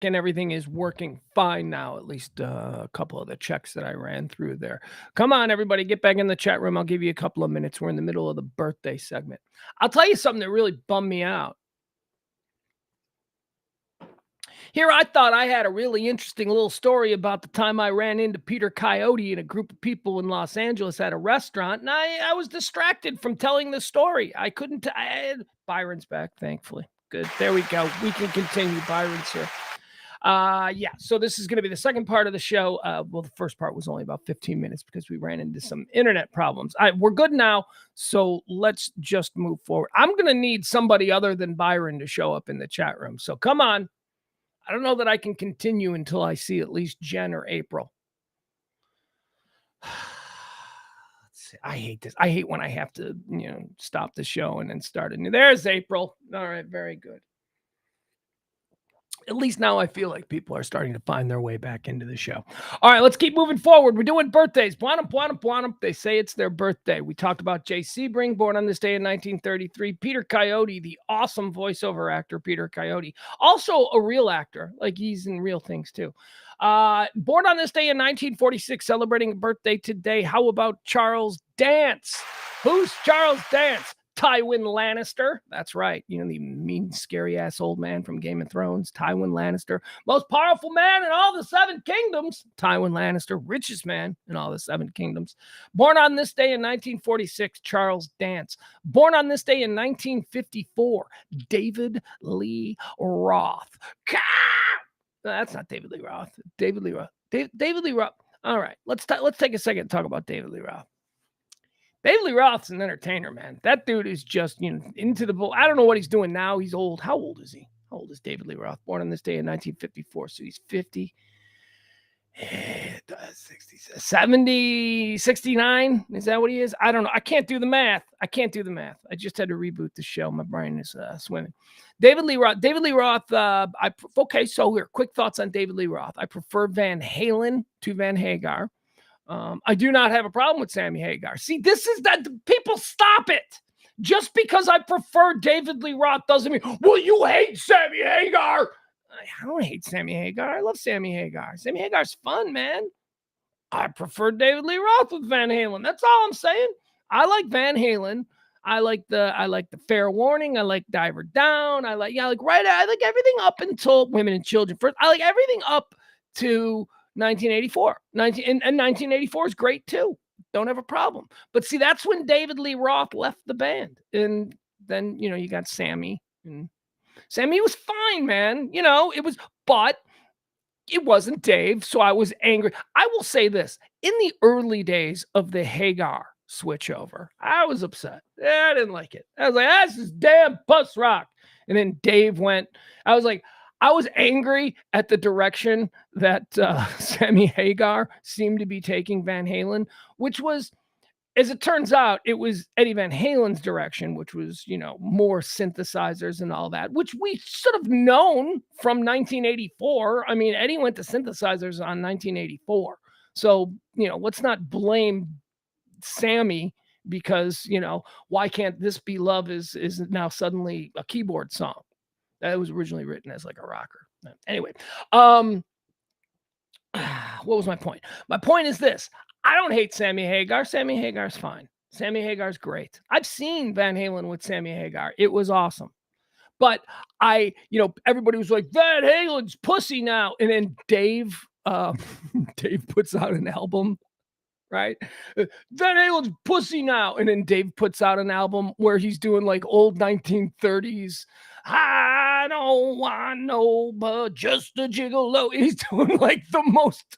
and everything is working fine now, at least a couple of the checks that I ran through there. Come on, everybody, get back in the chat room. I'll give you a couple of minutes. We're in the middle of the birthday segment. I'll tell you something that really bummed me out. Here, I thought I had a really interesting little story about the time I ran into Peter Coyote and a group of people in Los Angeles at a restaurant, and I was distracted from telling the story. I couldn't. Byron's back, thankfully. Good. There we go. We can continue. Byron's here. Yeah, so this is going to be the second part of the show. Well, the first part was only about 15 minutes because we ran into some internet problems. We're good now, so let's just move forward. I'm going to need somebody other than Byron to show up in the chat room. So come on. I don't know that I can continue until I see at least Jen or April. I hate this. I hate when I have to, stop the show and then start it. There's April. All right, very good. At least now I feel like people are starting to find their way back into the show. All right, let's keep moving forward. We're doing birthdays. Buonam. They say it's their birthday. We talked about Jay Sebring, born on this day in 1933. Peter Coyote, the awesome voiceover actor, Peter Coyote. Also a real actor. Like, he's in real things, too. Born on this day in 1946, celebrating a birthday today. How about Charles Dance? Who's Charles Dance? Tywin Lannister. That's right. The mean, scary-ass old man from Game of Thrones. Tywin Lannister. Most powerful man in all the Seven Kingdoms. Tywin Lannister. Richest man in all the Seven Kingdoms. Born on this day in 1946, Charles Dance. Born on this day in 1954, David Lee Roth. No, that's not David Lee Roth. David Lee Roth. David Lee Roth. All right. Let's take a second to talk about David Lee Roth. David Lee Roth's an entertainer, man. That dude is just, into the bull. I don't know what he's doing now. He's old. How old is he? How old is David Lee Roth? Born on this day in 1954. So he's 50, 60, 70, 69. Is that what he is? I don't know. I can't do the math. I just had to reboot the show. My brain is swimming. David Lee Roth. Okay, so here, quick thoughts on David Lee Roth. I prefer Van Halen to Van Hagar. I do not have a problem with Sammy Hagar. See, this is that people stop it. Just because I prefer David Lee Roth doesn't mean, well, you hate Sammy Hagar. I don't hate Sammy Hagar. I love Sammy Hagar. Sammy Hagar's fun, man. I prefer David Lee Roth with Van Halen. That's all I'm saying. I like Van Halen. I like the Fair Warning. I like Diver Down. I like everything up until Women and Children First. I like everything up to 1984. And 1984 is great too. Don't have a problem. But see, that's when David Lee Roth left the band. And then, you got Sammy. And Sammy was fine, man. But it wasn't Dave. So I was angry. I will say this. In the early days of the Hagar switchover, I was upset. I didn't like it. I was like, this is damn puss rock. And then Dave went, I was angry at the direction that Sammy Hagar seemed to be taking Van Halen, which was, as it turns out, it was Eddie Van Halen's direction, which was, more synthesizers and all that, which we should have known from 1984. I mean, Eddie went to synthesizers on 1984. So, let's not blame Sammy because, why can't This Be Love is now suddenly a keyboard song. That was originally written as like a rocker. Anyway, what was my point? My point is this. I don't hate Sammy Hagar. Sammy Hagar's fine. Sammy Hagar's great. I've seen Van Halen with Sammy Hagar. It was awesome. But everybody was like, Van Halen's pussy now. And then Dave puts out an album, right? Van Halen's pussy now. And then Dave puts out an album where he's doing like old 1930s. I don't want no, but just a gigolo. He's doing like the most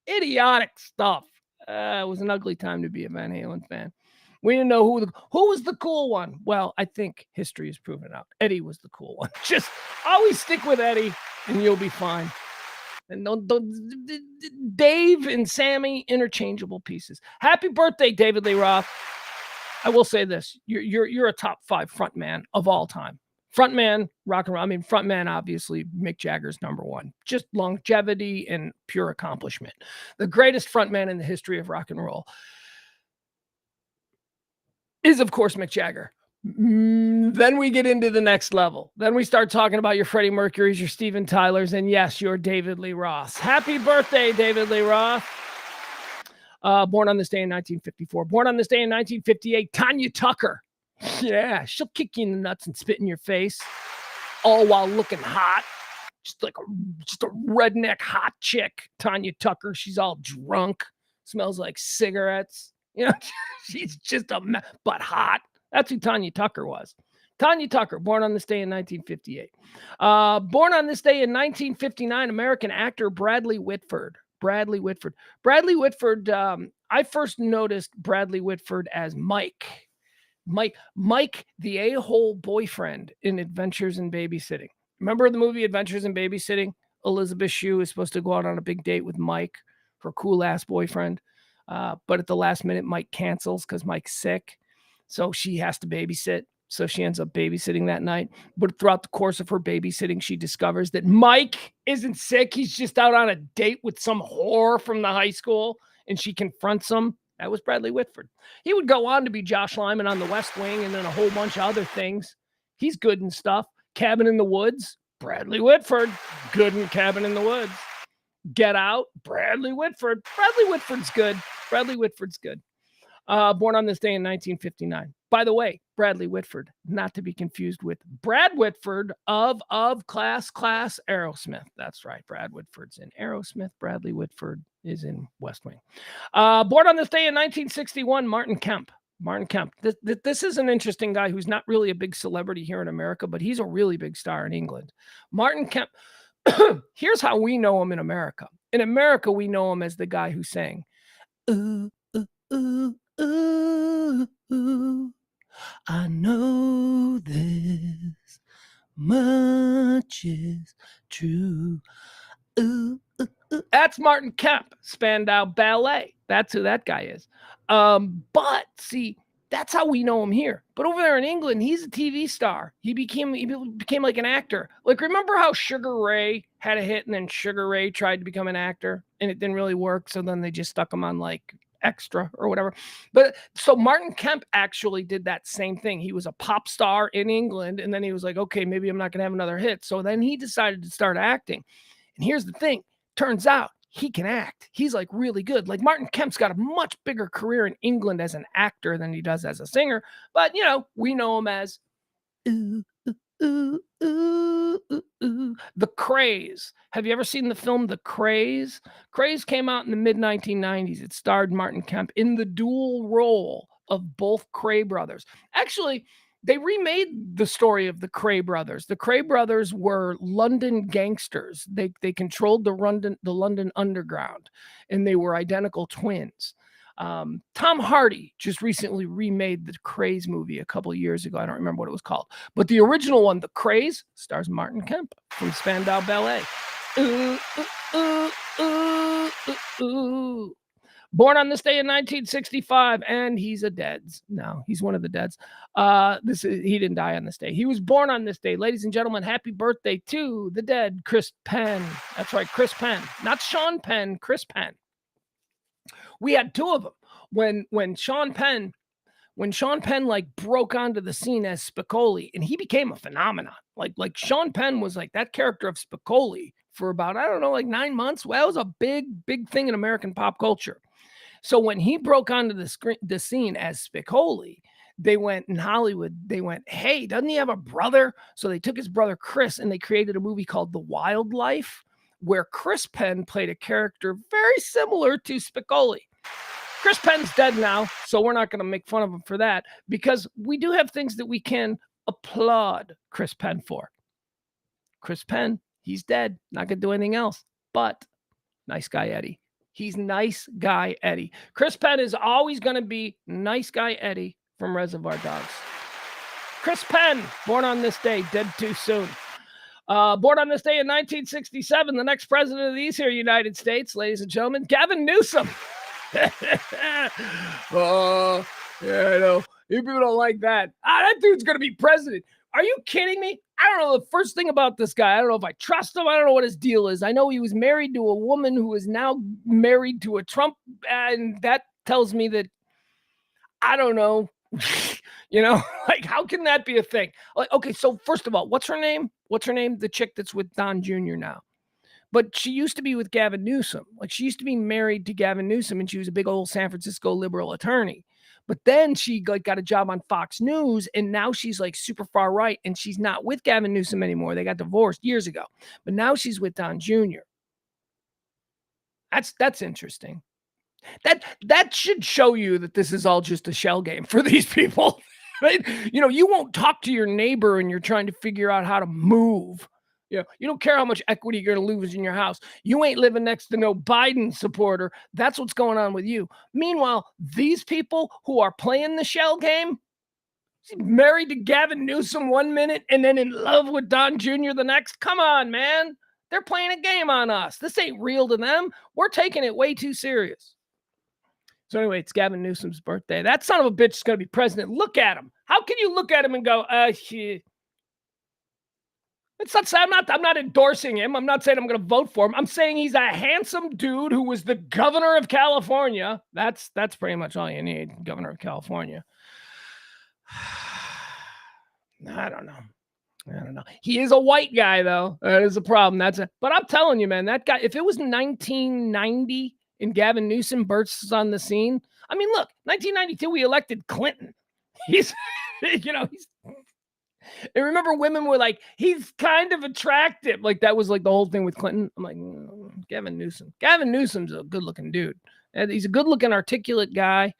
idiotic stuff. It was an ugly time to be a Van Halen fan. We didn't know who was the cool one. Well, I think history has proven out. Eddie was the cool one. Just always stick with Eddie and you'll be fine. And Dave and Sammy, interchangeable pieces. Happy birthday, David Lee Roth. I will say this. You're a top 5 frontman of all time. Frontman, rock and roll. I mean, frontman, obviously, Mick Jagger's number one. Just longevity and pure accomplishment. The greatest frontman in the history of rock and roll is, of course, Mick Jagger. Then we get into the next level. Then we start talking about your Freddie Mercury's, your Steven Tyler's, and yes, your David Lee Roth. Happy birthday, David Lee Roth. Born on this day in 1954. Born on this day in 1958, Tanya Tucker. Yeah, she'll kick you in the nuts and spit in your face, all while looking hot. Just a redneck hot chick, Tanya Tucker. She's all drunk, smells like cigarettes. You know, she's just but hot. That's who Tanya Tucker was. Tanya Tucker, born on this day in 1958. Born on this day in 1959, American actor Bradley Whitford. Bradley Whitford. I first noticed Bradley Whitford as Mike, the a-hole boyfriend in Adventures in Babysitting. Remember the movie Adventures in Babysitting? Elizabeth Shue is supposed to go out on a big date with Mike, her cool-ass boyfriend. But at the last minute, Mike cancels because Mike's sick. So she has to babysit. So she ends up babysitting that night. But throughout the course of her babysitting, she discovers that Mike isn't sick. He's just out on a date with some whore from the high school. And she confronts him. That was Bradley Whitford. He would go on to be Josh Lyman on The West Wing and then a whole bunch of other things. He's good in stuff. Cabin in the Woods, Bradley Whitford. Good in Cabin in the Woods. Get Out, Bradley Whitford. Bradley Whitford's good. Born on this day in 1959. By the way, Bradley Whitford, not to be confused with Brad Whitford of Class Aerosmith. That's right. Brad Whitford's in Aerosmith. Bradley Whitford is in West Wing. Born on this day in 1961, Martin Kemp. This is an interesting guy who's not really a big celebrity here in America, but he's a really big star in England. Martin Kemp. Here's how we know him in America. In America, we know him as the guy who sang, ooh, ooh, ooh, ooh, ooh. I know this much is true. Ooh, ooh, ooh. That's Martin Kemp, Spandau Ballet. That's who that guy is. But see, that's how we know him here. But over there in England, he's a TV star. He became like an actor. Like, remember how Sugar Ray had a hit and then Sugar Ray tried to become an actor and it didn't really work. So then they just stuck him on like Extra or whatever. But so Martin Kemp actually did that same thing. He was a pop star in England. And then he was like, okay, maybe I'm not going to have another hit. So then he decided to start acting. And here's the thing. Turns out he can act. He's like really good. Like Martin Kemp's got a much bigger career in England as an actor than he does as a singer. But, you know, we know him as ooh, ooh, ooh, ooh, ooh. The Craze. Have you ever seen the film The Craze? Craze came out in the mid-1990s. It starred Martin Kemp in the dual role of both Cray brothers. Actually, they remade the story of the Cray brothers. The Cray brothers were London gangsters. They controlled the London underground, and they were identical twins. Tom Hardy just recently remade the Craze movie a couple of years ago. I don't remember what it was called. But the original one, The Craze, stars Martin Kemp from Spandau Ballet. Ooh, ooh, ooh, ooh, ooh. Born on this day in 1965, and he's a Deads. No, he's one of the Deads. He didn't die on this day. He was born on this day. Ladies and gentlemen, happy birthday to the dead, Chris Penn. That's right, Chris Penn. Not Sean Penn, Chris Penn. We had two of them. When Sean Penn like broke onto the scene as Spicoli, and he became a phenomenon. Like Sean Penn was like that character of Spicoli for about, I don't know, like 9 months. Well, it was a big thing in American pop culture. So when he broke onto the scene as Spicoli, they went in Hollywood. They went, hey, doesn't he have a brother? So they took his brother Chris and they created a movie called The Wildlife, where Chris Penn played a character very similar to Spicoli. Chris Penn's dead now, so we're not going to make fun of him for that, because we do have things that we can applaud Chris Penn for. Chris Penn, he's dead. Not going to do anything else. But nice guy Eddie. He's nice guy Eddie. Chris Penn is always going to be nice guy Eddie from Reservoir Dogs. Chris Penn, born on this day, dead too soon. Born on this day in 1967, the next president of these here United States, ladies and gentlemen, Gavin Newsom. Oh, yeah, I know. You people don't like that. That dude's going to be president. Are you kidding me? I don't know the first thing about this guy. I don't know if I trust him. I don't know what his deal is. I know he was married to a woman who is now married to a Trump, and that tells me that, I don't know. You know, like how can that be a thing? Like, okay, so first of all, what's her name? What's her name? The chick that's with Don Jr. now. But she used to be with Gavin Newsom. Like she used to be married to Gavin Newsom, and she was a big old San Francisco liberal attorney. But then she like got a job on Fox News, and now she's like super far right, and she's not with Gavin Newsom anymore. They got divorced years ago, but now she's with Don Jr. That's interesting. That should show you that this is all just a shell game for these people. Right? You know, you won't talk to your neighbor and you're trying to figure out how to move. You don't care how much equity you're going to lose in your house. You ain't living next to no Biden supporter. That's what's going on with you. Meanwhile, these people who are playing the shell game, married to Gavin Newsom 1 minute and then in love with Don Jr. the next. Come on, man. They're playing a game on us. This ain't real to them. We're taking it way too serious. So anyway, it's Gavin Newsom's birthday. That son of a bitch is going to be president. Look at him. How can you look at him and go, it's not, I'm not endorsing him. I'm not saying I'm going to vote for him. I'm saying he's a handsome dude who was the governor of California. That's pretty much all you need, governor of California. I don't know. He is a white guy, though. That is a problem. But I'm telling you, man, that guy, if it was 1990 and Gavin Newsom bursts on the scene, I mean, look, 1992, we elected Clinton. He's, and remember women were like, he's kind of attractive. Like that was like the whole thing with Clinton. I'm like, Gavin Newsom. Gavin Newsom's a good looking dude. And he's a good looking, articulate guy.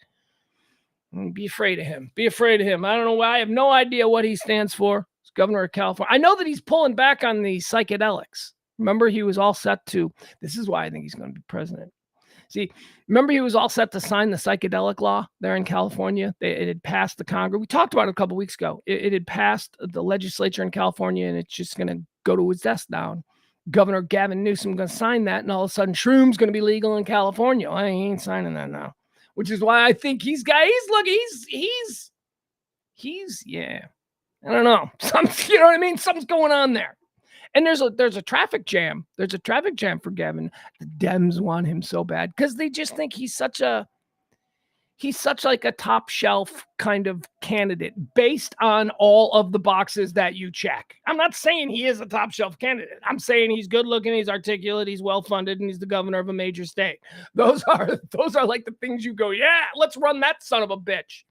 Be afraid of him. Be afraid of him. I don't know why. I have no idea what he stands for. He's governor of California. I know that he's pulling back on the psychedelics. Remember, he was all set to, this is why I think he's going to be president. See, remember he was all set to sign the psychedelic law there in California? It had passed the Congress. We talked about it a couple of weeks ago. It had passed the legislature in California, and it's just going to go to his desk now. Governor Gavin Newsom going to sign that, and all of a sudden, shroom's going to be legal in California. Well, he ain't signing that now, which is why I think he's, yeah. I don't know. You know what I mean? Something's going on there. And there's a traffic jam. There's a traffic jam for Gavin. The Dems want him so bad because they just think he's such like a top shelf kind of candidate based on all of the boxes that you check. I'm not saying he is a top shelf candidate. I'm saying he's good looking, he's articulate, he's well funded, and he's the governor of a major state. Those are like the things you go, yeah, let's run that son of a bitch.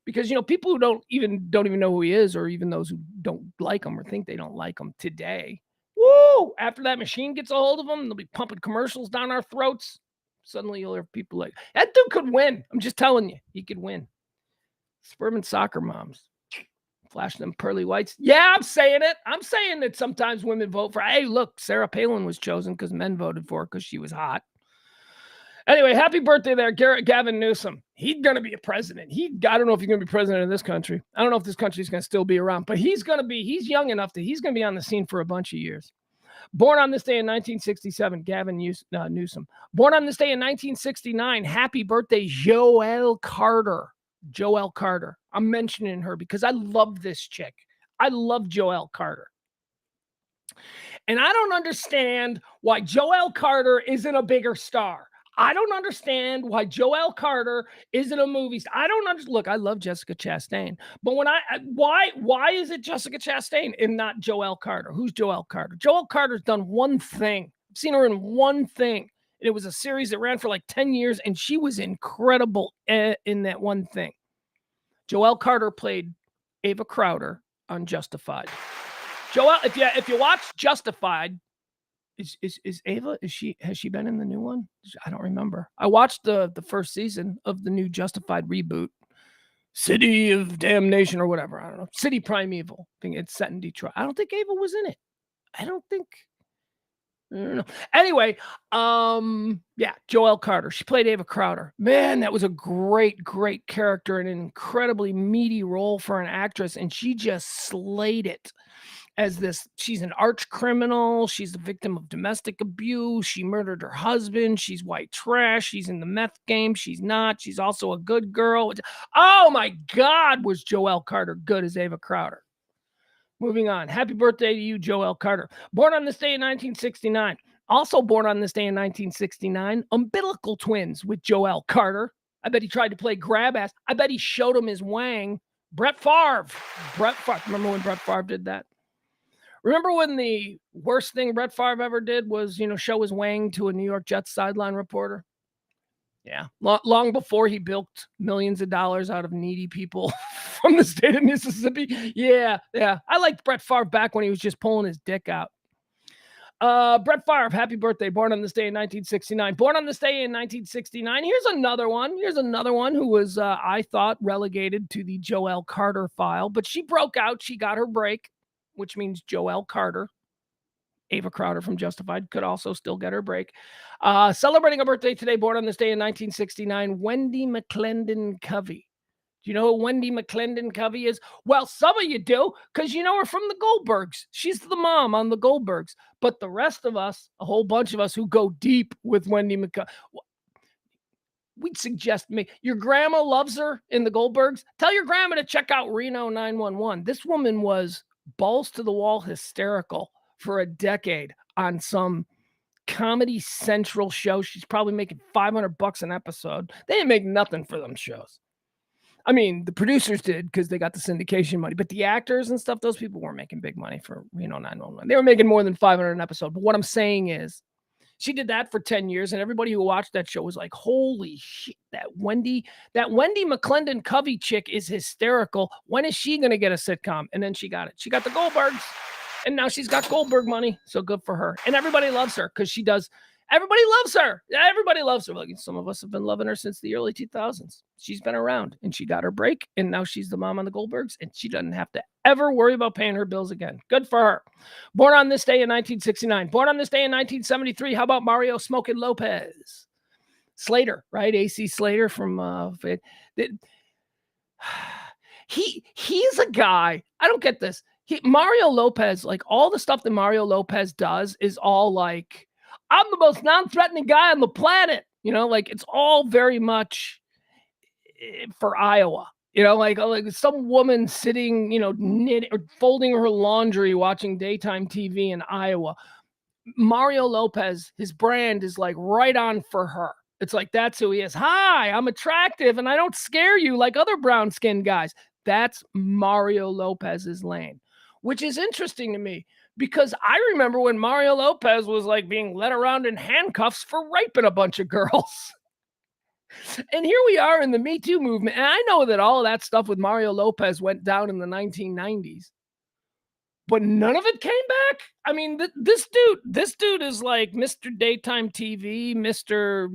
Because, people who don't even know who he is, or even those who don't like him or think they don't like him today, woo, after that machine gets a hold of them, they'll be pumping commercials down our throats. Suddenly you'll hear people like, that dude could win. I'm just telling you, he could win. Suburban soccer moms, flashing them pearly whites. Yeah, I'm saying it. I'm saying that sometimes women vote for, hey, look, Sarah Palin was chosen because men voted for her because she was hot. Anyway, happy birthday there, Gavin Newsom. He's going to be a president. I don't know if he's going to be president of this country. I don't know if this country is going to still be around, but he's young enough that he's going to be on the scene for a bunch of years. Born on this day in 1967, Gavin Newsom. Born on this day in 1969, happy birthday, Joelle Carter. Joelle Carter. I'm mentioning her because I love this chick. I love Joelle Carter. And I don't understand why Joelle Carter isn't a bigger star. I don't understand why Joelle Carter isn't a movie star. I don't understand. Look, I love Jessica Chastain, but why is it Jessica Chastain and not Joelle Carter? Who's Joelle Carter? Joelle Carter's done one thing. I've seen her in one thing. And it was a series that ran for like 10 years, and she was incredible in that one thing. Joelle Carter played Ava Crowder on Justified. Joelle, if you watch Justified, Is Ava, has she been in the new one? I don't remember. I watched the first season of the new Justified reboot, City of Damnation or whatever. I don't know. City Primeval. I think it's set in Detroit. I don't think Ava was in it. I don't know. Anyway, yeah, Joelle Carter. She played Ava Crowder. Man, that was a great, great character and an incredibly meaty role for an actress, and she just slayed it. She's an arch criminal. She's the victim of domestic abuse. She murdered her husband. She's white trash. She's in the meth game. She's not. She's also a good girl. Oh my God, was Joelle Carter good as Ava Crowder? Moving on. Happy birthday to you, Joelle Carter. Born on this day in 1969. Also born on this day in 1969, umbilical twins with Joelle Carter. I bet he tried to play grab ass. I bet he showed him his wang Brett Favre. Brett Favre. Remember when Brett Favre did that? Remember when the worst thing Brett Favre ever did was, show his wang to a New York Jets sideline reporter? Yeah. Long before he bilked millions of dollars out of needy people from the state of Mississippi. Yeah. I liked Brett Favre back when he was just pulling his dick out. Brett Favre, happy birthday. Born on this day in 1969. Born on this day in 1969. Here's another one who was, I thought, relegated to the Joelle Carter file, but she broke out. She got her break, which means Joelle Carter. Ava Crowder from Justified could also still get her break. Celebrating a birthday today, born on this day in 1969, Wendy McClendon Covey. Do you know who Wendy McClendon Covey is? Well, some of you do, because you know her from the Goldbergs. She's the mom on the Goldbergs. But the rest of us, a whole bunch of us who go deep with Wendy McClendon, we'd suggest your grandma loves her in the Goldbergs. Tell your grandma to check out Reno 911. This woman was balls to the wall hysterical for a decade on some Comedy Central show. She's probably making $500 an episode. They didn't make nothing for them shows. I mean, the producers did because they got the syndication money, but the actors and stuff, those people weren't making big money for Reno 911. They were making more than $500 an episode. But what I'm saying is, she did that for 10 years, and everybody who watched that show was like, holy shit, that Wendy McClendon Covey chick is hysterical. When is she going to get a sitcom? And then she got it. She got the Goldbergs, and now she's got Goldberg money, so good for her. And everybody loves her because she does. Everybody loves her. Everybody loves her. Like, some of us have been loving her since the early 2000s. She's been around, and she got her break, and now she's the mom on the Goldbergs, and she doesn't have to ever worry about paying her bills again. Good for her. Born on this day in 1969. Born on this day in 1973. How about Mario Smokin' Lopez? Slater, right? AC Slater from he's a guy. I don't get this. Mario Lopez, like, all the stuff that Mario Lopez does is all like, I'm the most non-threatening guy on the planet. Like, it's all very much for Iowa. Like some woman sitting, knitting or folding her laundry, watching daytime TV in Iowa. Mario Lopez, his brand is like right on for her. It's like, that's who he is. Hi, I'm attractive and I don't scare you like other brown-skinned guys. That's Mario Lopez's lane, which is interesting to me because I remember when Mario Lopez was like being led around in handcuffs for raping a bunch of girls. And here we are in the Me Too movement. And I know that all of that stuff with Mario Lopez went down in the 1990s, but none of it came back. I mean, this dude is like Mr. Daytime TV, Mr.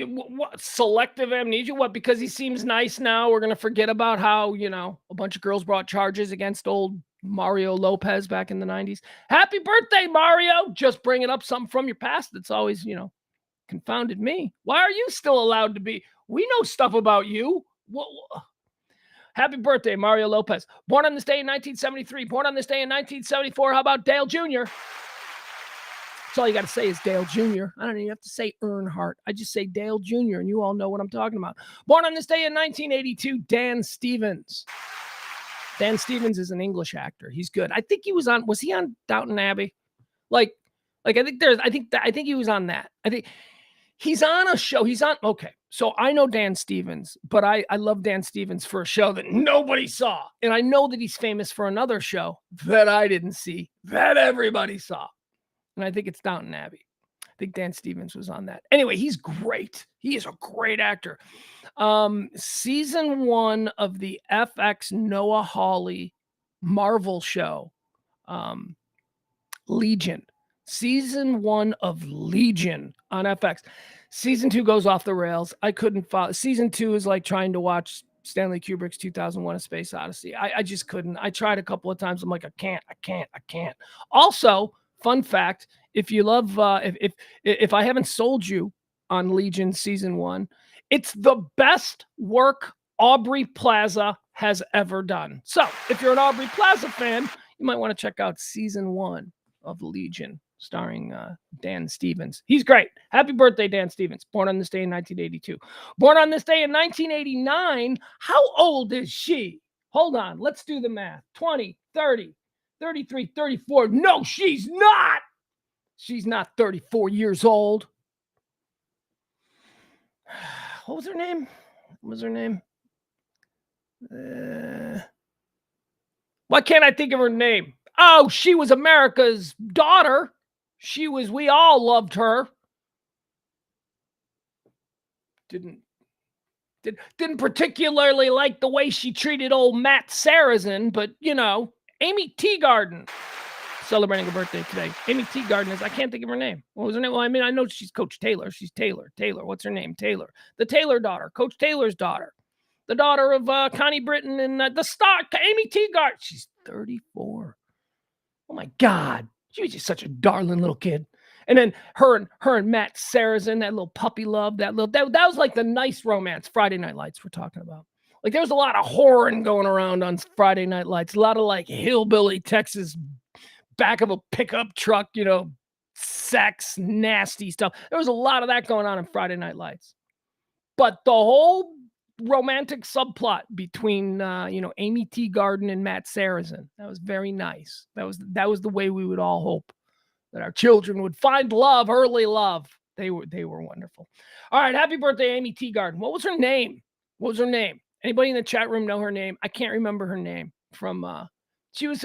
What selective amnesia? What? Because he seems nice now, we're going to forget about how, a bunch of girls brought charges against old Mario Lopez back in the 90s. Happy birthday, Mario. Just bringing up something from your past that's always, confounded me. Why are you still allowed to be? We know stuff about you. Happy birthday, Mario Lopez. Born on this day in 1973. Born on this day in 1974. How about Dale Jr.? That's all you got to say is Dale Jr. I don't even have to say Earnhardt. I just say Dale Jr., and you all know what I'm talking about. Born on this day in 1982, Dan Stevens. Dan Stevens is an English actor. He's good. I think he was he on Downton Abbey? I think he was on that. I think he's on a show. Okay. So I know Dan Stevens, but I love Dan Stevens for a show that nobody saw. And I know that he's famous for another show that I didn't see, that everybody saw. And I think it's Downton Abbey. I think Dan Stevens was on that. Anyway, he's great. He is a great actor. Season 1 of the FX Noah Hawley Marvel show, Legion. Season 1 of Legion on FX. Season 2 goes off the rails. I couldn't follow. Season 2 is like trying to watch Stanley Kubrick's 2001: A Space Odyssey. I just couldn't. I tried a couple of times. I'm like, I can't. Also, fun fact, if you love, if I haven't sold you on Legion Season 1, it's the best work Aubrey Plaza has ever done. So if you're an Aubrey Plaza fan, you might want to check out Season 1 of Legion, starring Dan Stevens. He's great. Happy birthday, Dan Stevens. Born on this day in 1982. Born on this day in 1989. How old is she? Hold on. Let's do the math. 20, 30, 33, 34. No, she's not. She's not 34 years old. What was her name? What was her name? Why can't I think of her name? Oh, she was America's daughter. We all loved her. Didn't particularly like the way she treated old Matt Sarrazin, but Amy Teagarden celebrating her birthday today. Amy Teagarden I can't think of her name. What was her name? Well, I mean, I know she's Coach Taylor. She's Taylor. What's her name? Taylor. The Taylor daughter. Coach Taylor's daughter. The daughter of Connie Britton and the star, Amy Teagarden. She's 34. Oh, my God. She was just such a darling little kid. And then her and Matt Sarrazin, that little puppy love, that was like the nice romance Friday Night Lights we're talking about. Like there was a lot of whoring going around on Friday Night Lights. A lot of like hillbilly Texas back of a pickup truck, sex, nasty stuff. There was a lot of that going on in Friday Night Lights. But the whole romantic subplot between Amy Teagarden and Matt Sarrazin, that was very nice. That was the way we would all hope that our children would find love, early love. They were wonderful. All right, happy birthday, Amy Teagarden. What was her name? Anybody in the chat room know her name? I can't remember her name. She was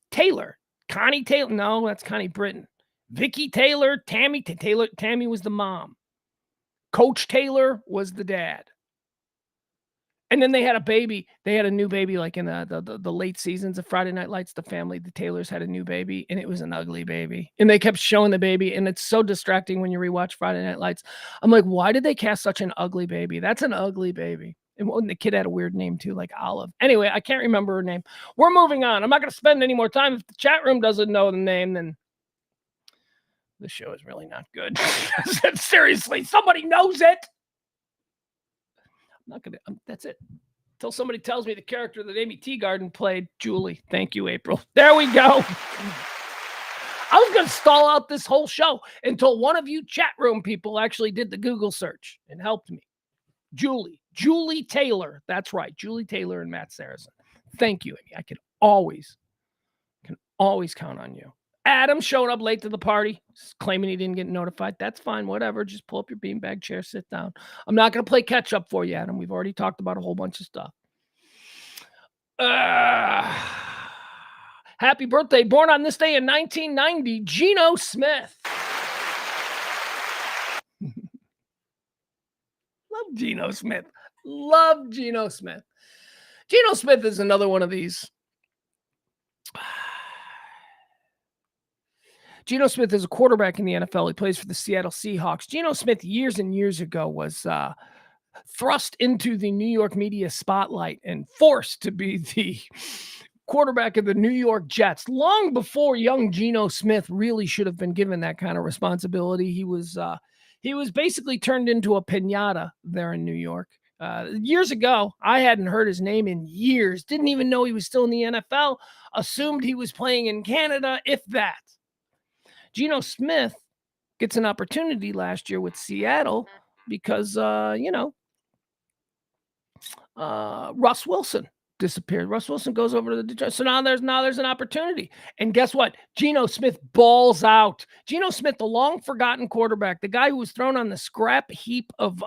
Taylor. Connie Taylor. No, that's Connie Britton. Vicky Taylor. Tammy Taylor. Tammy was the mom. Coach Taylor was the dad. And then they had a baby. They had a new baby like in the late seasons of Friday Night Lights. The Taylors had a new baby, and it was an ugly baby. And they kept showing the baby, and it's so distracting when you rewatch Friday Night Lights. I'm like, why did they cast such an ugly baby? That's an ugly baby. And the kid had a weird name too, like Olive. Anyway, I can't remember her name. We're moving on. I'm not going to spend any more time. If the chat room doesn't know the name, then the show is really not good. Seriously, somebody knows it. I'm not going to, that's it. Until somebody tells me the character that Amy Teagarden played, Julie. Thank you, April. There we go. I was going to stall out this whole show until one of you chat room people actually did the Google search and helped me. Julie Taylor. That's right. Julie Taylor and Matt Sarrazin. Thank you, Amy. I can always count on you. Adam showing up late to the party, claiming he didn't get notified. That's fine. Whatever. Just pull up your beanbag chair, sit down. I'm not going to play catch up for you, Adam. We've already talked about a whole bunch of stuff. Happy birthday. Born on this day in 1990, Geno Smith. Love Geno Smith. Geno Smith is another one of these. Geno Smith is a quarterback in the NFL. He plays for the Seattle Seahawks. Geno Smith years and years ago was thrust into the New York media spotlight and forced to be the quarterback of the New York Jets. Long before young Geno Smith really should have been given that kind of responsibility. He was basically turned into a piñata there in New York. Years ago, I hadn't heard his name in years. Didn't even know he was still in the NFL. Assumed he was playing in Canada, if that. Geno Smith gets an opportunity last year with Seattle because, Russ Wilson disappeared. Russ Wilson goes over to the Detroit. So now there's an opportunity. And guess what? Geno Smith balls out. Geno Smith, the long forgotten quarterback, the guy who was thrown on the scrap heap of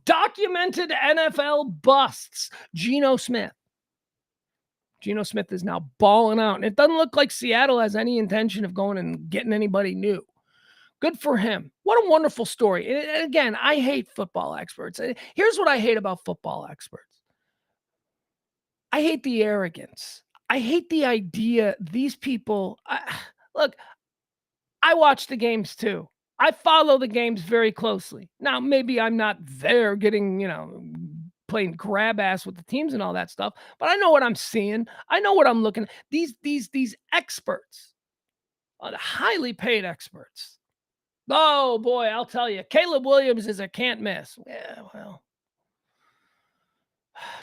documented NFL busts. Geno Smith is now balling out. And it doesn't look like Seattle has any intention of going and getting anybody new. Good for him. What a wonderful story. And again, I hate football experts. Here's what I hate about football experts. I hate the arrogance. I hate the idea these people, look, I watch the games too. I follow the games very closely. Now, maybe I'm not there getting, playing grab ass with the teams and all that stuff, but I know what I'm seeing. I know what I'm looking at. These experts, the highly paid experts. Oh boy, I'll tell you, Caleb Williams is a can't miss. Yeah, well,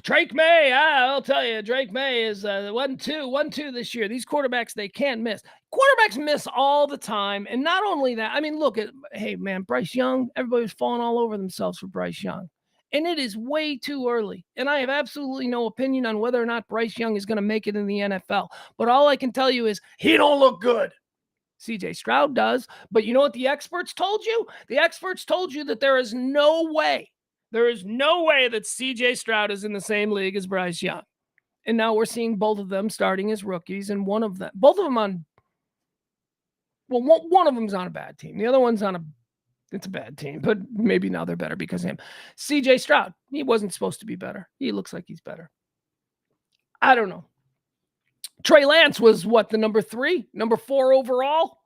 Drake May, I'll tell you, Drake May is 1-2 this year. These quarterbacks, they can't miss. Quarterbacks miss all the time. And not only that, I mean, look at, hey man, Bryce Young, everybody was falling all over themselves for Bryce Young. And it is way too early. And I have absolutely no opinion on whether or not Bryce Young is going to make it in the NFL. But all I can tell you is he don't look good. CJ Stroud does. But you know what the experts told you? The experts told you that there is no way There is no way that CJ Stroud is in the same league as Bryce Young. And now we're seeing both of them starting as rookies, and both of them on, well, one of them's on a bad team. The other one's on it's a bad team, but maybe now they're better because of him. CJ Stroud, he wasn't supposed to be better. He looks like he's better. I don't know. Trey Lance was what, the number 4 overall?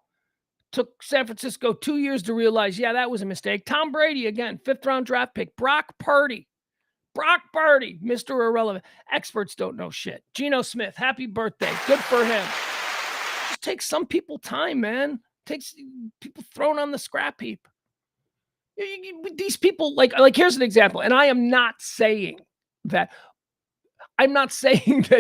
Took San Francisco 2 years to realize, yeah, that was a mistake. Tom Brady, again, 5th-round draft pick. Brock Purdy, Mr. Irrelevant. Experts don't know shit. Geno Smith, happy birthday. Good for him. Just takes some people time, man. Takes people thrown on the scrap heap. These people, like here's an example, and I am not saying that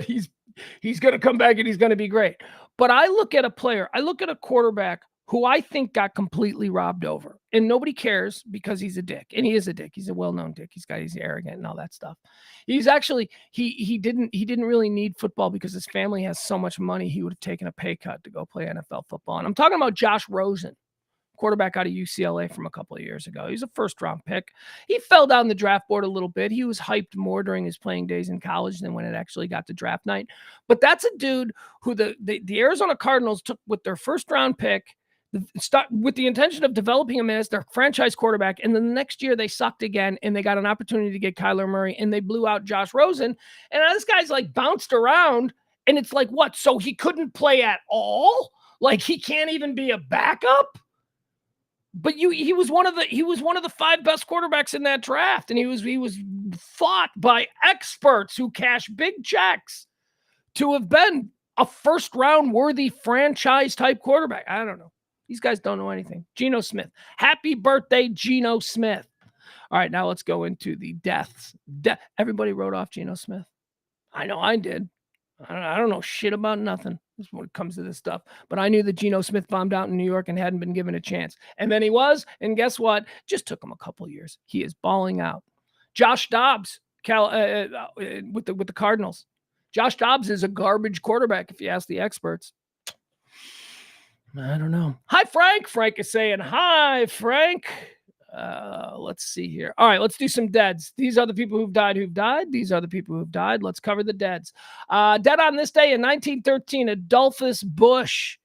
he's going to come back and he's going to be great. But I look at a quarterback who I think got completely robbed over, and nobody cares because he's a dick, and he is a dick. He's a well-known dick. He's arrogant and all that stuff. He's actually, he didn't really need football because his family has so much money. He would have taken a pay cut to go play NFL football. And I'm talking about Josh Rosen, quarterback out of UCLA from a couple of years ago. He's a 1st-round pick. He fell down the draft board a little bit. He was hyped more during his playing days in college than when it actually got to draft night. But that's a dude who the Arizona Cardinals took with their 1st-round pick, with the intention of developing him as their franchise quarterback. And then the next year they sucked again, and they got an opportunity to get Kyler Murray, and they blew out Josh Rosen. And now this guy's like bounced around, and it's like, what? So he couldn't play at all? Like he can't even be a backup? But he was one of the 5 best quarterbacks in that draft, and he was thought by experts who cash big checks to have been a 1st-round worthy franchise type quarterback. I don't know. These guys don't know anything. Geno Smith. Happy birthday, Geno Smith. All right, now let's go into the deaths. Everybody wrote off Geno Smith. I know I did. I don't know shit about nothing when it comes to this stuff. But I knew that Geno Smith bombed out in New York and hadn't been given a chance. And then he was. And guess what? Just took him a couple years. He is balling out. Josh Dobbs with the Cardinals. Josh Dobbs is a garbage quarterback, if you ask the experts. I don't know. Hi, Frank. Frank is saying, hi, Frank. Let's see here. All right, let's do some deads. These are the people who've died. These are the people who've died. Let's cover the deads. Dead on this day in 1913, Adolphus Busch.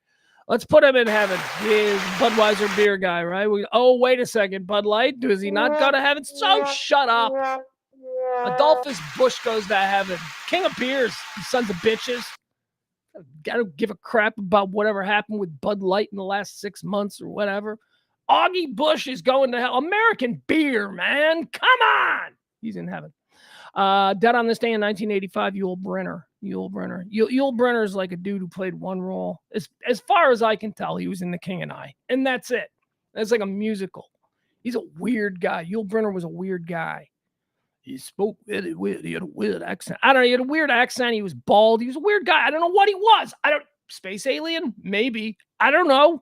Let's put him in heaven. He is Budweiser beer guy, right? Wait a second. Bud Light? Does he not go to heaven? So shut up. Adolphus Busch goes to heaven. King of beers, you sons of bitches. I don't give a crap about whatever happened with Bud Light in the last 6 months or whatever. Augie Busch is going to hell. American beer, man. Come on. He's in heaven. Dead on this day in 1985, Yul Brynner. Yul Brynner is like a dude who played one role. As far as I can tell, he was in The King and I. And that's it. That's like a musical. He's a weird guy. Yul Brynner was a weird guy. He spoke really weird. He had a weird accent. I don't know. He had a weird accent. He was bald. He was a weird guy. I don't know what he was. Space alien? Maybe. I don't know.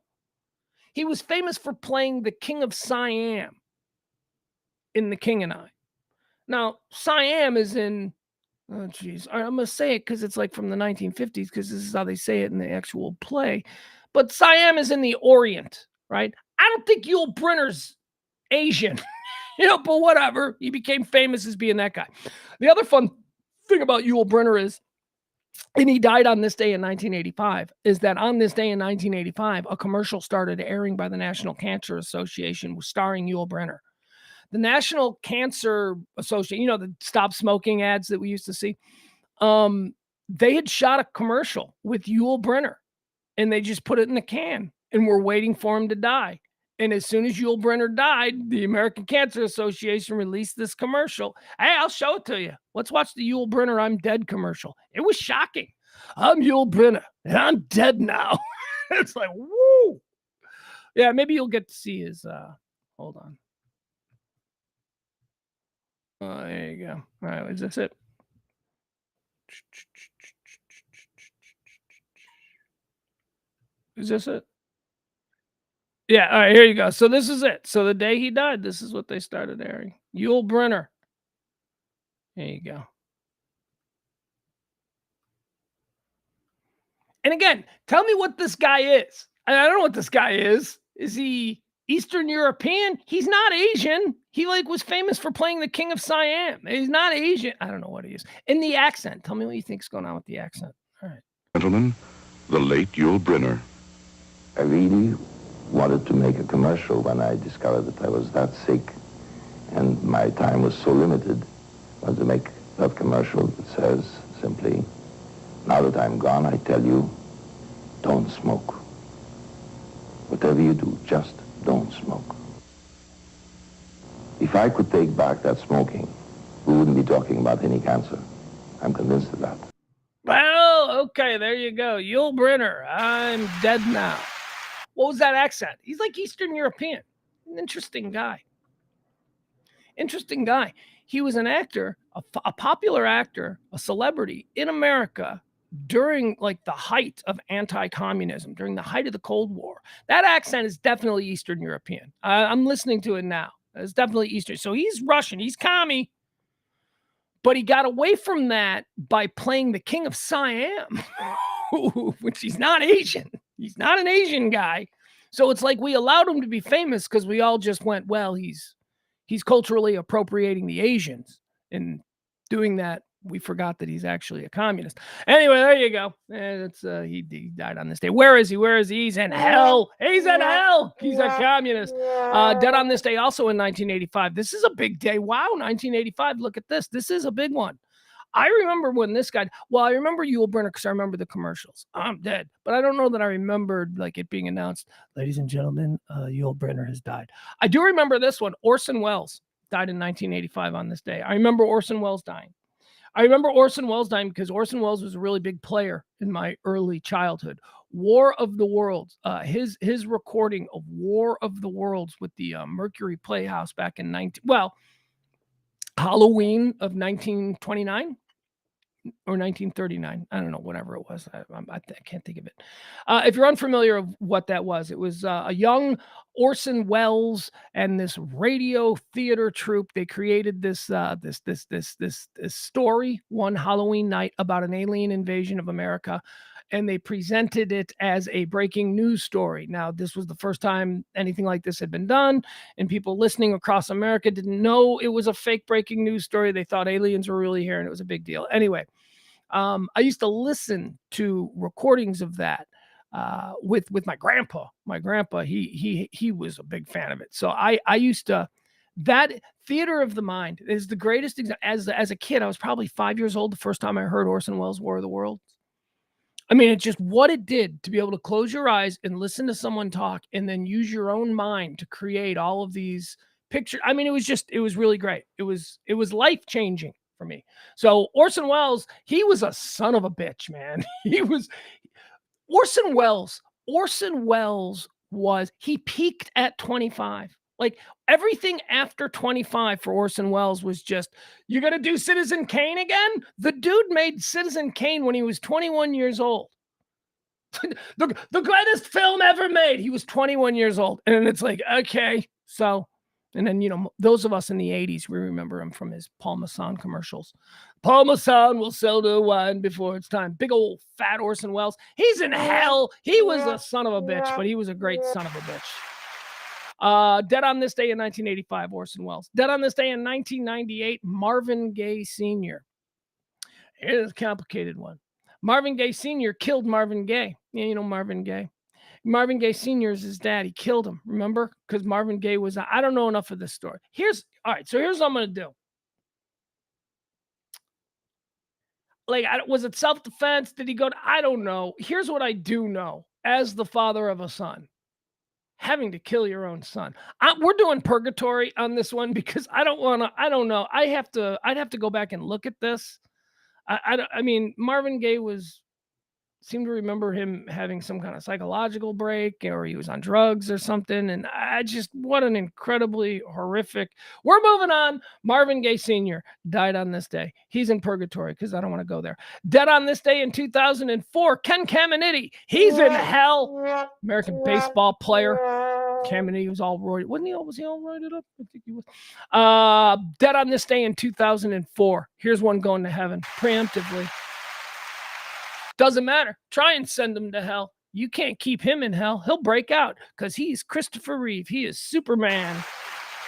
He was famous for playing the King of Siam in The King and I. Now, Siam is in, I'm going to say it because it's like from the 1950s, because this is how they say it in the actual play. But Siam is in the Orient, right? I don't think Yul Brynner's Asian. But whatever. He became famous as being that guy. The other fun thing about Yul Brynner is, and he died on this day in 1985, is that on this day in 1985, a commercial started airing by the National Cancer Association starring Yul Brynner. The National Cancer Association, the stop smoking ads that we used to see, they had shot a commercial with Yul Brynner, and they just put it in the can, and we're waiting for him to die. And as soon as Yul Brynner died, the American Cancer Association released this commercial. Hey, I'll show it to you. Let's watch the Yul Brynner I'm Dead commercial. It was shocking. I'm Yul Brynner, and I'm dead now. It's like, woo. Yeah, maybe you'll get to see his, hold on. There you go. All right, is this it? Is this it? Yeah, all right, here you go. So this is it. So the day he died, this is what they started airing. Yul Brynner. There you go. And again, tell me what this guy is. I don't know what this guy is. Is he Eastern European? He's not Asian. He was famous for playing the King of Siam. He's not Asian. I don't know what he is. In the accent. Tell me what you think's going on with the accent. All right. Gentlemen, the late Yul Brynner. I really wanted to make a commercial when I discovered that I was that sick and my time was so limited. I wanted to make that commercial that says simply, now that I'm gone, I tell you, don't smoke. Whatever you do, just don't smoke. If I could take back that smoking, we wouldn't be talking about any cancer. I'm convinced of that. Well, okay, there you go. Yul Brynner, I'm dead now. What was that accent? He's like Eastern European. An interesting guy. Interesting guy. He was an actor, a popular actor, a celebrity in America during the height of anti-communism, during the height of the Cold War. That accent is definitely Eastern European. I'm listening to it now. It's definitely Eastern. So he's Russian. He's commie. But he got away from that by playing the King of Siam, which he's not Asian. He's not an Asian guy. So it's like we allowed him to be famous because we all just went, well, he's culturally appropriating the Asians. And doing that, we forgot that he's actually a communist. Anyway, there you go. He died on this day. Where is he? He's in hell. He's in hell. He's a communist. Dead on this day also in 1985. This is a big day. Wow, 1985. Look at this. This is a big one. I remember when this guy, I remember Yul Brynner because I remember the commercials. I'm dead. But I don't know that I remembered it being announced, ladies and gentlemen, Yul Brynner has died. I do remember this one. Orson Welles died in 1985 on this day. I remember Orson Welles dying. Because Orson Welles was a really big player in my early childhood. War of the Worlds, his recording of War of the Worlds with the Mercury Playhouse back in Halloween of 1929 or 1939. I don't know, whatever it was. I can't think of it. If you're unfamiliar of what that was, it was a young Orson Welles and this radio theater troupe. They created this story one Halloween night about an alien invasion of America. And they presented it as a breaking news story. Now, this was the first time anything like this had been done, and people listening across America didn't know it was a fake breaking news story. They thought aliens were really here, and it was a big deal. Anyway, I used to listen to recordings of that with my grandpa. My grandpa, he was a big fan of it. So I used to. That theater of the mind is the greatest example. As a kid, I was probably 5 years old the first time I heard Orson Welles' War of the Worlds. I mean, it's just what it did to be able to close your eyes and listen to someone talk and then use your own mind to create all of these pictures. I mean, it was really great. It was life-changing for me. So Orson Welles, he was a son of a bitch, man. Orson Welles he peaked at 25. Everything after 25 for Orson Welles was just, you're going to do Citizen Kane again? The dude made Citizen Kane when he was 21 years old. the greatest film ever made. He was 21 years old. And it's like, okay. So, and then, those of us in the 80s, we remember him from his Paul Masson commercials. Paul Masson will sell the wine before it's time. Big old fat Orson Welles. He's in hell. He was a son of a bitch, but he was a great son of a bitch. Dead on this day in 1985, Orson Welles. Dead on this day in 1998, Marvin Gaye Sr. Here's a complicated one. Marvin Gaye Sr. killed Marvin Gaye. Yeah, you know Marvin Gaye. Marvin Gaye Sr. is his dad. He killed him, remember? Because Marvin Gaye was, I don't know enough of this story. All right, so here's what I'm going to do. Was it self-defense? Did he go to, I don't know. Here's what I do know as the father of a son. Having to kill your own son. We're doing purgatory on this one because I don't know. I'd have to go back and look at this. I mean, Marvin Gaye seemed to remember him having some kind of psychological break, or he was on drugs or something. And what an incredibly horrific. We're moving on. Marvin Gaye Sr. died on this day. He's in purgatory because I don't want to go there. Dead on this day in 2004, Ken Caminiti. He's in hell. American baseball player. Caminiti was all roided. Was he all roided up? I think he was. Dead on this day in 2004. Here's one going to heaven preemptively. Doesn't matter. Try and send him to hell. You can't keep him in hell. He'll break out because he's Christopher Reeve. He is Superman.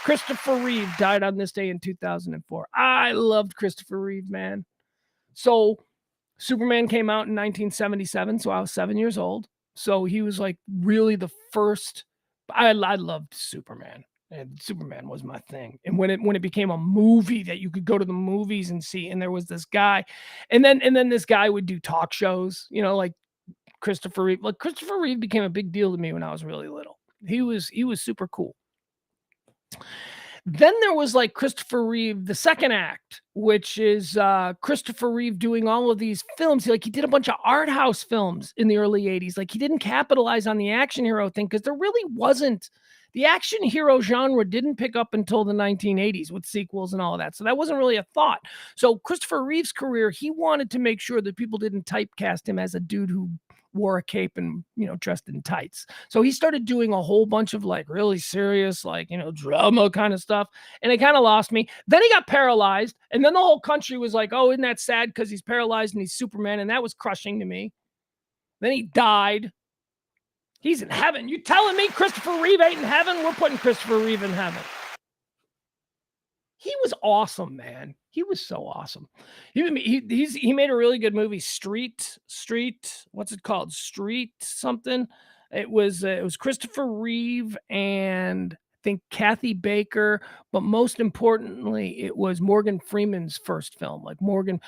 Christopher Reeve died on this day in 2004. I loved Christopher Reeve, man. So Superman came out in 1977, so I was 7 years old. So he was like really the first. I loved Superman, and Superman was my thing. And when it became a movie that you could go to the movies and see, and there was this guy, and then this guy would do talk shows, like Christopher Reeve. Like Christopher Reeve became a big deal to me when I was really little. He was super cool. Then there was like Christopher Reeve, the second act, which is Christopher Reeve doing all of these films. He did a bunch of art house films in the early 80s. Like he didn't capitalize on the action hero thing because there really wasn't. The action hero genre didn't pick up until the 1980s with sequels and all of that. So that wasn't really a thought. So Christopher Reeve's career, he wanted to make sure that people didn't typecast him as a dude who wore a cape and, dressed in tights. So he started doing a whole bunch of like really serious, like, drama kind of stuff. And it kind of lost me. Then he got paralyzed. And then the whole country was like, oh, isn't that sad because he's paralyzed and he's Superman. And that was crushing to me. Then he died. He's in heaven. You telling me Christopher Reeve ain't in heaven? We're putting Christopher Reeve in heaven. He was awesome, man. He was so awesome. He made a really good movie, Street, what's it called? Street something. It was Christopher Reeve and I think Kathy Baker, but most importantly, it was Morgan Freeman's first film. Like Morgan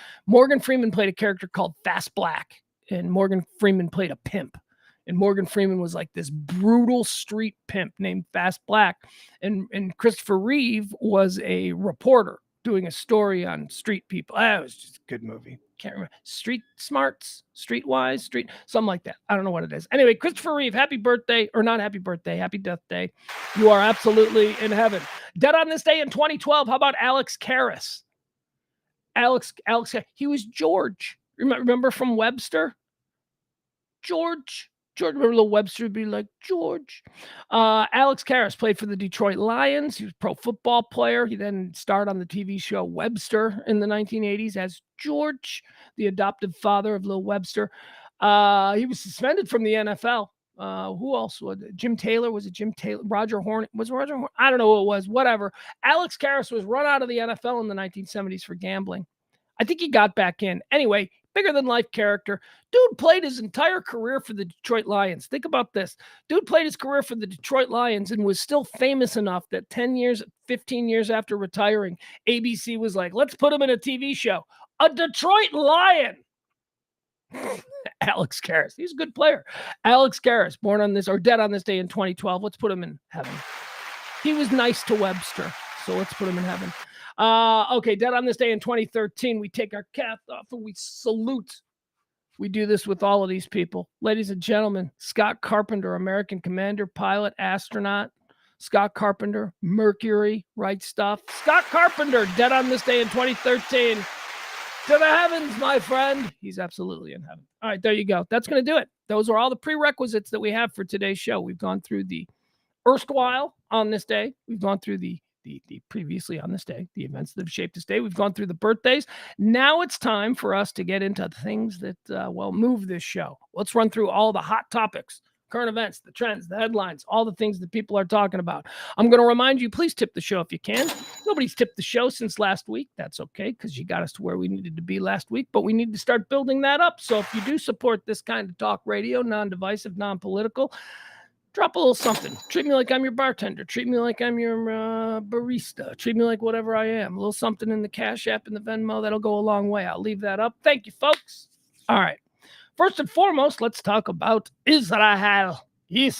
Freeman played a character called Fast Black, and Morgan Freeman played a pimp. And Morgan Freeman was like this brutal street pimp named Fast Black. And Christopher Reeve was a reporter doing a story on street people. That was just a good movie. Can't remember. Street Smarts, Streetwise, something like that. I don't know what it is. Anyway, Christopher Reeve, happy birthday, or not happy birthday, happy death day. You are absolutely in heaven. Dead on this day in 2012, how about Alex Karras? Alex, he was George. Remember from Webster? George, remember little Webster would be like, George. Alex Karras played for the Detroit Lions. He was a pro football player. He then starred on the TV show Webster in the 1980s as George, the adoptive father of Lil Webster. He was suspended from the NFL. Who else was it? Jim Taylor? Was it Jim Taylor? Roger Hornet? Was it Roger Hornet? I don't know who it was. Whatever. Alex Karras was run out of the NFL in the 1970s for gambling. I think he got back in. Anyway, bigger than life character. Dude played his entire career for the Detroit Lions. Think about this. Dude played his career for the Detroit Lions and was still famous enough that 10 years, 15 years after retiring, ABC was like, let's put him in a TV show. A Detroit Lion. Alex Karras. He's a good player. Alex Karras, born on this or dead on this day in 2012. Let's put him in heaven. He was nice to Webster, so let's put him in heaven. Okay, dead on this day in 2013, we take our cap off and we salute. We do this with all of these people. Ladies and gentlemen, Scott Carpenter, American commander, pilot, astronaut. Scott Carpenter, Mercury, right stuff. Scott Carpenter, dead on this day in 2013. To the heavens, my friend. He's absolutely in heaven. All right, there you go. That's going to do it. Those are all the prerequisites that we have for today's show. We've gone through the erstwhile on this day. We've gone through the previously on this day, the events that have shaped this day. We've gone through the birthdays. Now it's time for us to get into things that, move this show. Let's run through all the hot topics, current events, the trends, the headlines, all the things that people are talking about. I'm going to remind you, please tip the show if you can. Nobody's tipped the show since last week. That's okay, because you got us to where we needed to be last week, but we need to start building that up. So if you do support this kind of talk radio, non-divisive, non-political, drop a little something. Treat me like I'm your bartender. Treat me like I'm your barista. Treat me like whatever I am. A little something in the Cash App and the Venmo. That'll go a long way. I'll leave that up. Thank you, folks. All right. First and foremost, let's talk about Israel. Hey,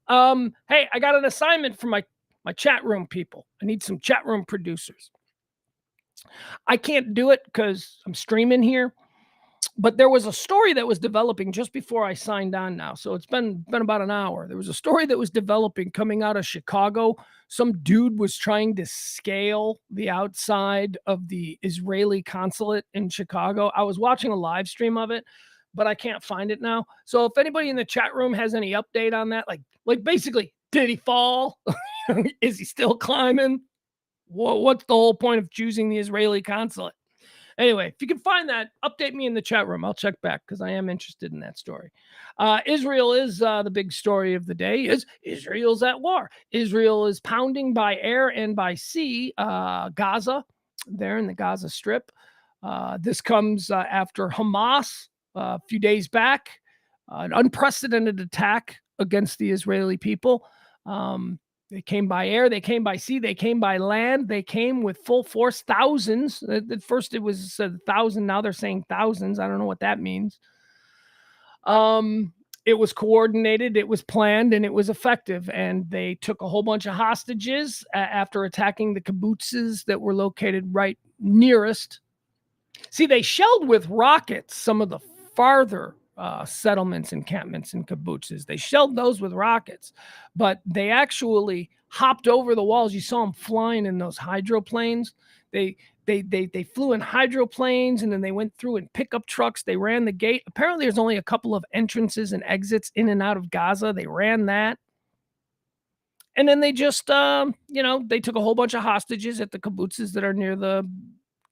I got an assignment for my chat room people. I need some chat room producers. I can't do it because I'm streaming here. But there was a story that was developing just before I signed on now. So it's been about an hour. There was a story that was developing coming out of Chicago. Some dude was trying to scale the outside of the Israeli consulate in Chicago. I was watching a live stream of it, but I can't find it now. So if anybody in the chat room has any update on that, like basically, did he fall? Is he still climbing? What's the whole point of choosing the Israeli consulate? Anyway, if you can find that, update me in the chat room. I'll check back because I am interested in that story. Israel is the big story of the day. Israel's at war. Israel is pounding by air and by sea Gaza, there in the Gaza Strip. This comes after Hamas a few days back, an unprecedented attack against the Israeli people. They came by air, they came by sea, they came by land, they came with full force, thousands. At first it was 1,000, now they're saying thousands. I don't know what that means. It was coordinated, it was planned, and it was effective. And they took a whole bunch of hostages after attacking the kibbutzes that were located right nearest. See, they shelled with rockets some of the farther settlements, encampments, and kibbutzes. They shelled those with rockets, but they actually hopped over the walls. You saw them flying in those hydroplanes. They flew in hydroplanes, and then they went through in pickup trucks. They ran the gate. Apparently, there's only a couple of entrances and exits in and out of Gaza. They ran that. And then they just, they took a whole bunch of hostages at the kibbutzes that are near the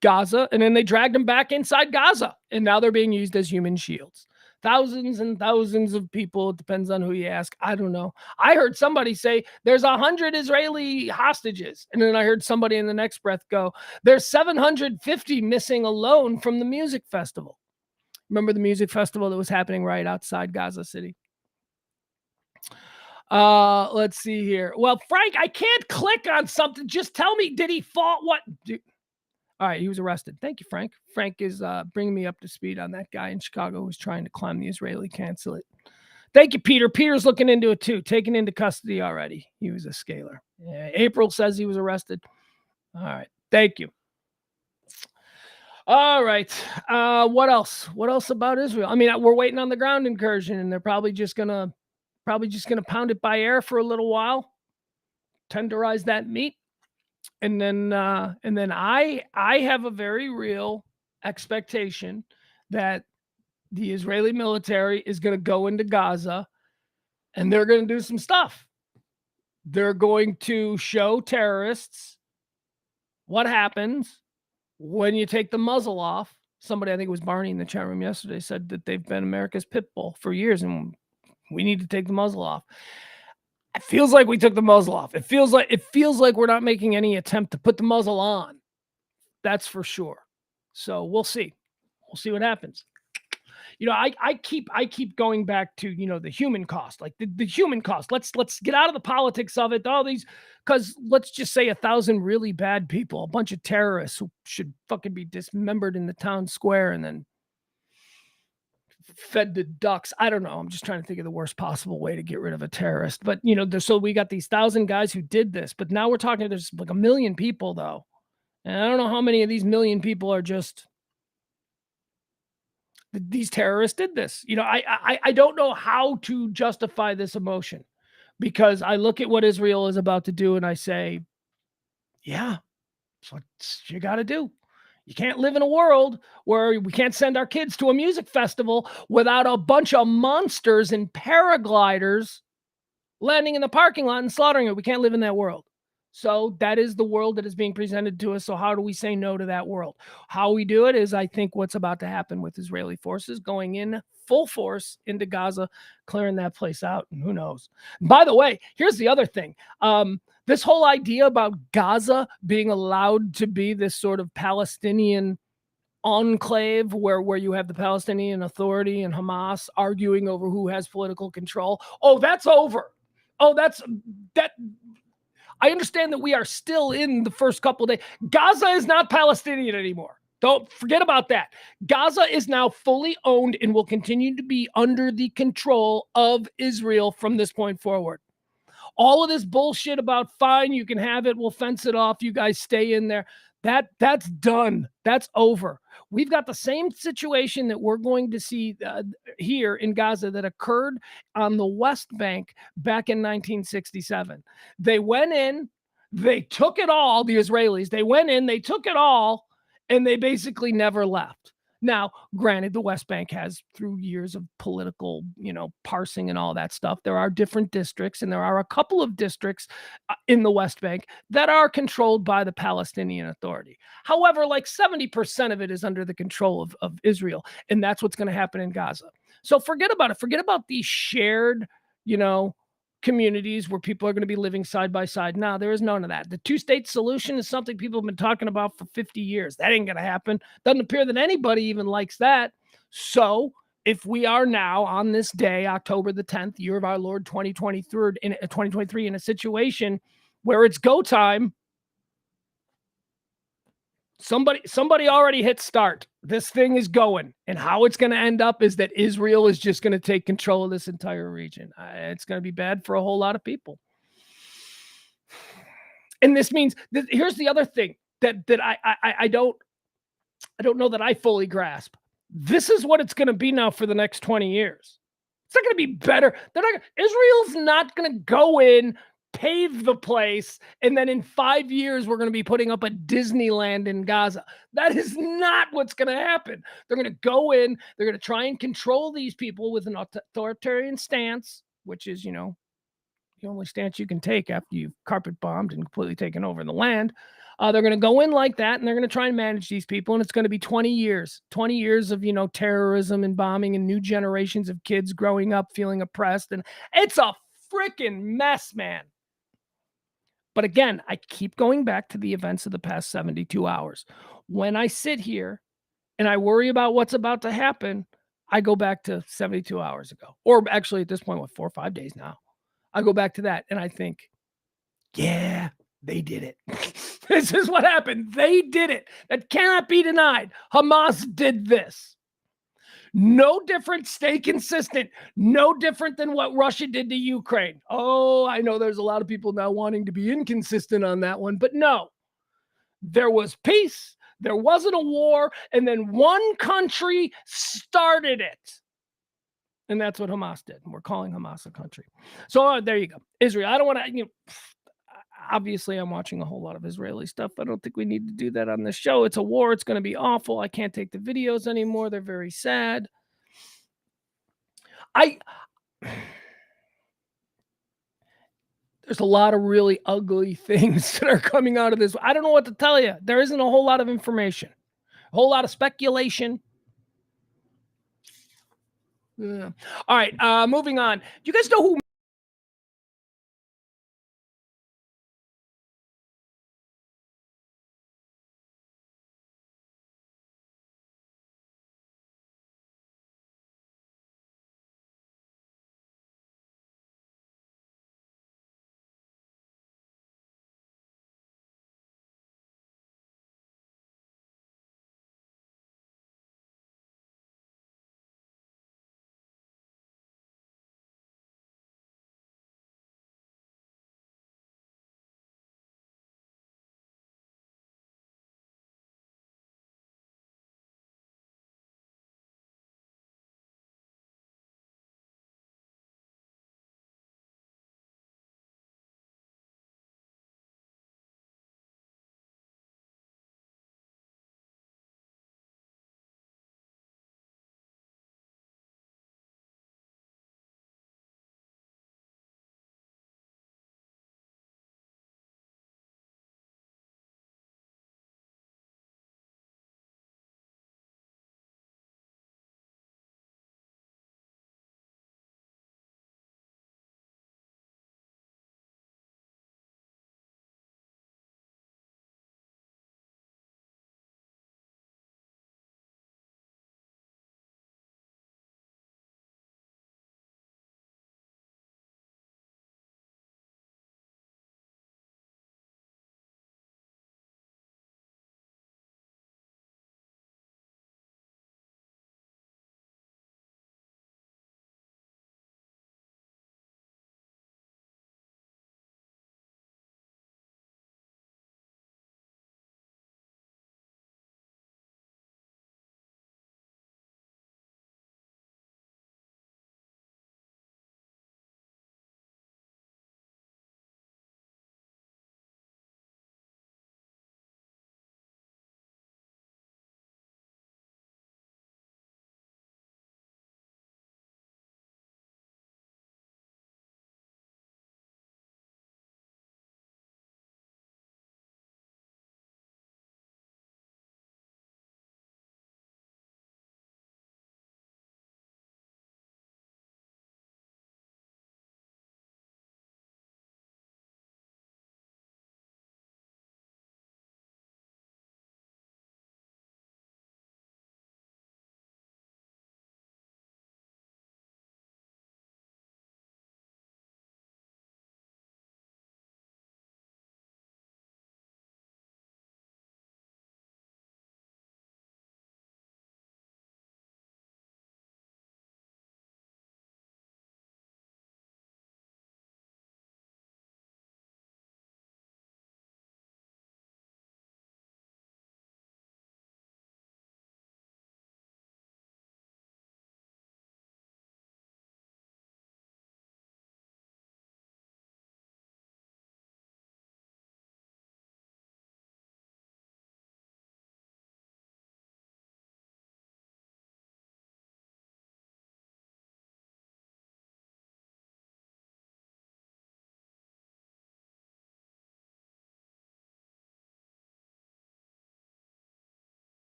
Gaza, and then they dragged them back inside Gaza, and now they're being used as human shields. Thousands and thousands of people. It depends on who you ask. I don't know. I heard somebody say there's 100 Israeli hostages, and then I heard somebody in the next breath go, there's 750 missing alone from the music festival. Remember the music festival that was happening right outside Gaza City? Let's see here. Well, Frank, I can't click on something. Just tell me, did he fall? What? All right, he was arrested. Thank you, Frank. Frank is bringing me up to speed on that guy in Chicago who's trying to climb the Israeli consulate. Thank you, Peter. Peter's looking into it too. Taken into custody already. He was a scaler. Yeah, April says he was arrested. All right. Thank you. All right. What else? What else about Israel? I mean, we're waiting on the ground incursion, and they're probably just gonna pound it by air for a little while, tenderize that meat. And then I have a very real expectation that the Israeli military is going to go into Gaza and they're going to do some stuff. They're going to show terrorists what happens when you take the muzzle off. Somebody, I think it was Barney in the chat room yesterday, said that they've been America's pit bull for years and we need to take the muzzle off. It feels like we took the muzzle off. It feels like we're not making any attempt to put the muzzle on. That's for sure. So we'll see. We'll see what happens. I keep going back to, the human cost, like the human cost. Let's get out of the politics of it. All these, because let's just say 1,000 really bad people, a bunch of terrorists who should fucking be dismembered in the town square and then fed to ducks. I don't know. I'm just trying to think of the worst possible way to get rid of a terrorist. But, so we got these 1,000 guys who did this, but now we're talking, there's like 1 million people though. And I don't know how many of these 1 million people are just, these terrorists did this. I don't know how to justify this emotion because I look at what Israel is about to do and I say, yeah, that's what you got to do. You can't live in a world where we can't send our kids to a music festival without a bunch of monsters and paragliders landing in the parking lot and slaughtering it. We can't live in that world. So that is the world that is being presented to us. So how do we say no to that world? How we do it is, I think, what's about to happen with Israeli forces going in full force into Gaza, clearing that place out. And who knows? By the way, here's the other thing. This whole idea about Gaza being allowed to be this sort of Palestinian enclave where you have the Palestinian Authority and Hamas arguing over who has political control. Oh, that's over. Oh, that. I understand that we are still in the first couple of days. Gaza is not Palestinian anymore. Don't forget about that. Gaza is now fully owned and will continue to be under the control of Israel from this point forward. All of this bullshit about fine, you can have it, we'll fence it off, you guys stay in there. That's done. That's over. We've got the same situation that we're going to see here in Gaza that occurred on the West Bank back in 1967. They went in, they took it all, the Israelis. They went in, they took it all, and they basically never left. Now, granted, the West Bank has, through years of political, parsing and all that stuff, there are different districts, and there are a couple of districts in the West Bank that are controlled by the Palestinian Authority. However, like 70% of it is under the control of Israel, and that's what's going to happen in Gaza. So forget about it. Forget about these shared, communities where people are going to be living side by side. No, there is none of that. The two-state solution is something people have been talking about for 50 years. That ain't going to happen. Doesn't appear that anybody even likes that. So if we are now on this day, October the 10th, year of our Lord 2023, in a situation where it's go time, somebody already hit start. This thing is going, and how it's going to end up is that Israel is just going to take control of this entire region. It's going to be bad for a whole lot of people. And this means that here's the other thing that I don't know that I fully grasp. This is what it's going to be now for the next 20 years. It's not going to be better. Israel's not going to go in, pave the place, and then in 5 years, we're going to be putting up a Disneyland in Gaza. That is not what's going to happen. They're going to go in, they're going to try and control these people with an authoritarian stance, which is, the only stance you can take after you've carpet bombed and completely taken over the land. They're going to go in like that, and they're going to try and manage these people, and it's going to be 20 years of, terrorism and bombing and new generations of kids growing up feeling oppressed, and it's a freaking mess, man. But again, I keep going back to the events of the past 72 hours. When I sit here and I worry about what's about to happen, I go back to 72 hours ago. Or actually, at this point, 4 or 5 days now. I go back to that and I think, yeah, they did it. This is what happened. They did it. That cannot be denied. Hamas did this. No different, stay consistent. No different than what Russia did to Ukraine. Oh, I know there's a lot of people now wanting to be inconsistent on that one, but no. There was peace, there wasn't a war, and then one country started it. And that's what Hamas did. And we're calling Hamas a country. So there you go. Israel. I don't want to, obviously I'm watching a whole lot of Israeli stuff. I don't think we need to do that on the show. It's a war. It's going to be awful. I can't take the videos anymore. They're very sad. There's a lot of really ugly things that are coming out of this. I don't know what to tell you. There isn't a whole lot of information, a whole lot of speculation. Yeah. All right, moving on. Do you guys know who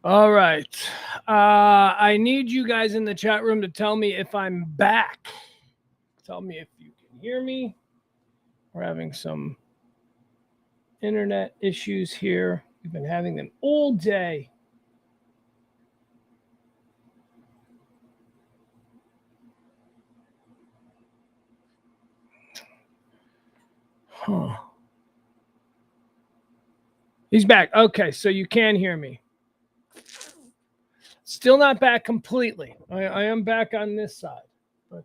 All right. I need you guys in the chat room to tell me if I'm back. Tell me if you can hear me. We're having some internet issues here. We've been having them all day. Huh. He's back. Okay, so you can hear me. Still not back completely. I am back on this side, but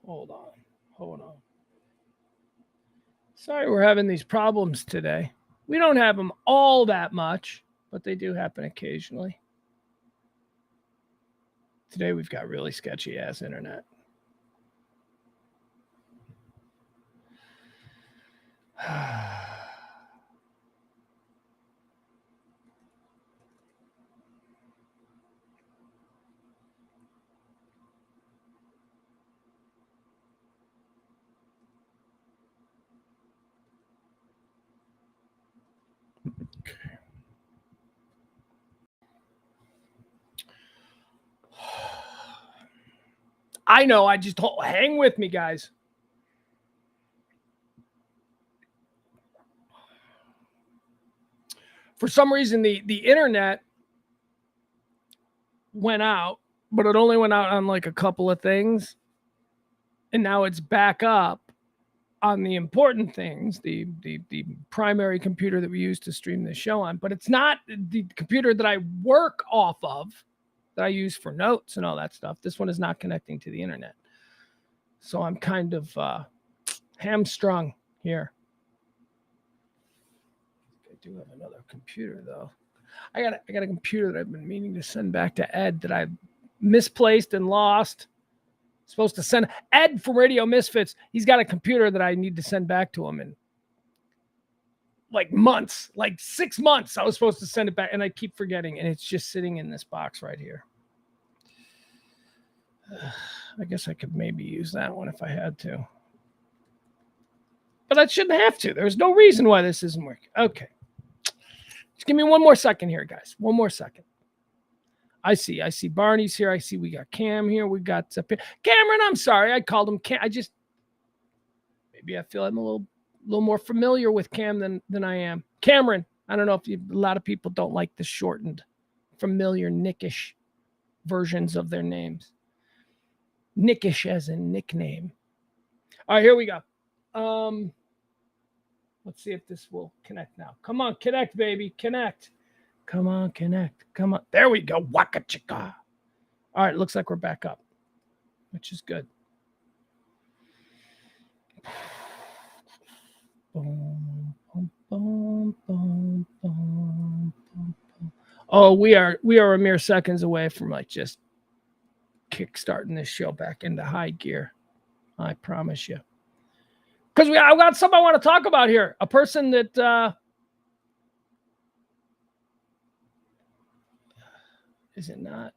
hold on. Sorry, we're having these problems today. We don't have them all that much, but they do happen occasionally. Today we've got really sketchy ass internet. I know. I just hang with me, guys. For some reason, the internet went out, but it only went out on like a couple of things. And now it's back up on the important things, the primary computer that we use to stream this show on. But it's not the computer that I work off of, that I use for notes and all that stuff. This one is not connecting to the internet. So I'm kind of hamstrung here. I do have another computer though. I got a computer that I've been meaning to send back to Ed that I misplaced and lost. Supposed to send Ed from Radio Misfits. He's got a computer that I need to send back to him in like months, like 6 months. I was supposed to send it back and I keep forgetting. And it's just sitting in this box right here. I guess I could maybe use that one if I had to. But I shouldn't have to. There's no reason why this isn't working. Okay. Just give me one more second here, guys. One more second. I see Barney's here. I see we got Cam here. We got Cameron. I'm sorry. I called him Cam. Maybe I feel I'm a little more familiar with Cam than I am. Cameron. I don't know if a lot of people don't like the shortened, familiar, Nickish versions of their names. Nickish as in nickname. All right, here we go. Let's see if this will connect now. Come on, connect, baby. Connect. Come on, connect. Come on. There we go. Waka chicka. All right, looks like we're back up, which is good. Oh, we are a mere seconds away from like just kickstarting this show back into high gear. I promise you. Because I've got something I want to talk about here. A person that is it not?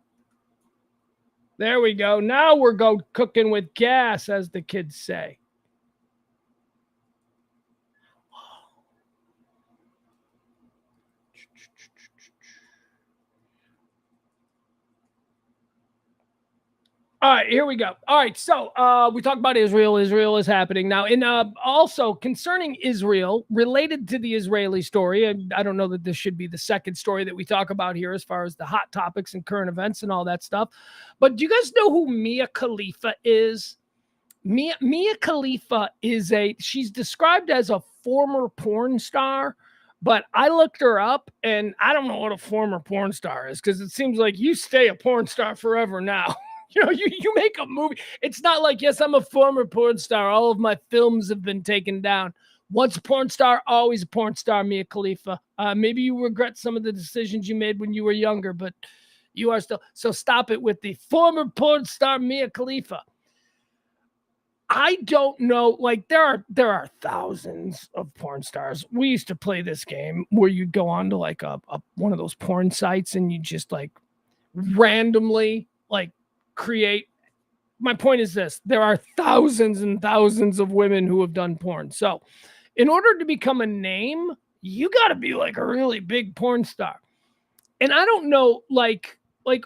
There we go. Now we're cooking with gas, as the kids say. All right, here we go. All right, so we talked about Israel. Israel is happening now. And also concerning Israel, related to the Israeli story, and I don't know that this should be the second story that we talk about here as far as the hot topics and current events and all that stuff. But do you guys know who Mia Khalifa is? Mia Khalifa she's described as a former porn star, but I looked her up and I don't know what a former porn star is, because it seems like you stay a porn star forever now. You know, you make a movie. It's not like, yes, I'm a former porn star. All of my films have been taken down. Once a porn star, always a porn star, Mia Khalifa. Maybe you regret some of the decisions you made when you were younger, but you are still. So stop it with the former porn star, Mia Khalifa. I don't know. Like there are thousands of porn stars. We used to play this game where you'd go on to like a one of those porn sites and you just like randomly like create my point is this: there are thousands and thousands of women who have done porn. So, in order to become a name, you got to be like a really big porn star. And I don't know, like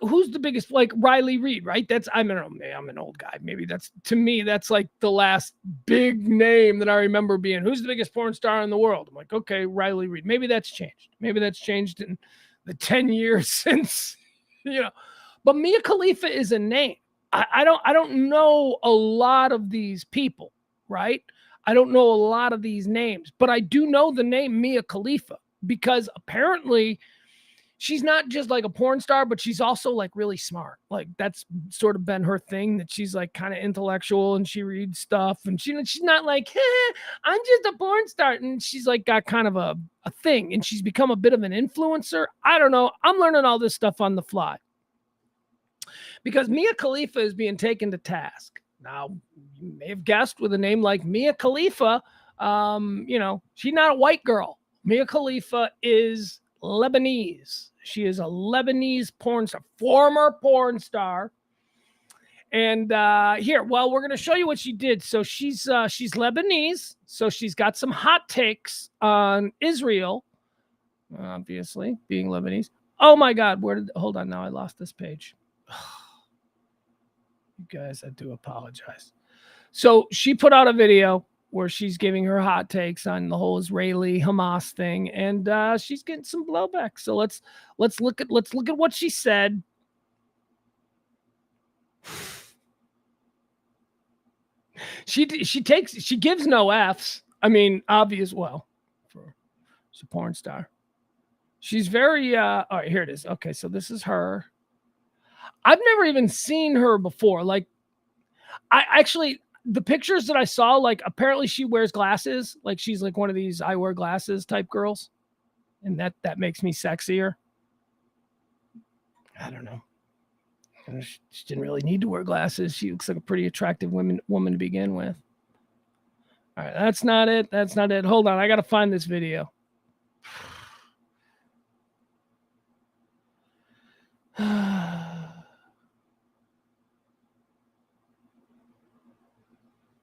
who's the biggest, like Riley Reid, right? That's, I don't know, I'm an old guy. Maybe that's, to me, that's like the last big name that I remember being. Who's the biggest porn star in the world? I'm like, okay, Riley Reid. Maybe that's changed. Maybe that's changed in the 10 years since, But Mia Khalifa is a name. I don't know a lot of these people, right? I don't know a lot of these names, but I do know the name Mia Khalifa because apparently she's not just like a porn star, but she's also like really smart. Like that's sort of been her thing, that she's like kind of intellectual and she reads stuff, and she's not like, hey, I'm just a porn star. And she's like got kind of a thing, and she's become a bit of an influencer. I don't know. I'm learning all this stuff on the fly because Mia Khalifa is being taken to task. Now, you may have guessed, with a name like Mia Khalifa, she's not a white girl. Mia Khalifa is Lebanese. She is a Lebanese porn star, former porn star. And we're going to show you what she did. So she's Lebanese. So she's got some hot takes on Israel, obviously, being Lebanese. Oh my God, hold on, now I lost this page. You guys, I do apologize. So she put out a video where she's giving her hot takes on the whole Israeli Hamas thing, and she's getting some blowback. So let's look at what she said. She gives no Fs. I mean, obvious. Well, she's a porn star. She's very all right, here it is. Okay, so this is her. I've never even seen her before. Like, the pictures that I saw, like, apparently she wears glasses. Like, she's like one of these I wear glasses type girls. And that makes me sexier. I don't know. She didn't really need to wear glasses. She looks like a pretty attractive woman to begin with. All right, that's not it. Hold on, I got to find this video.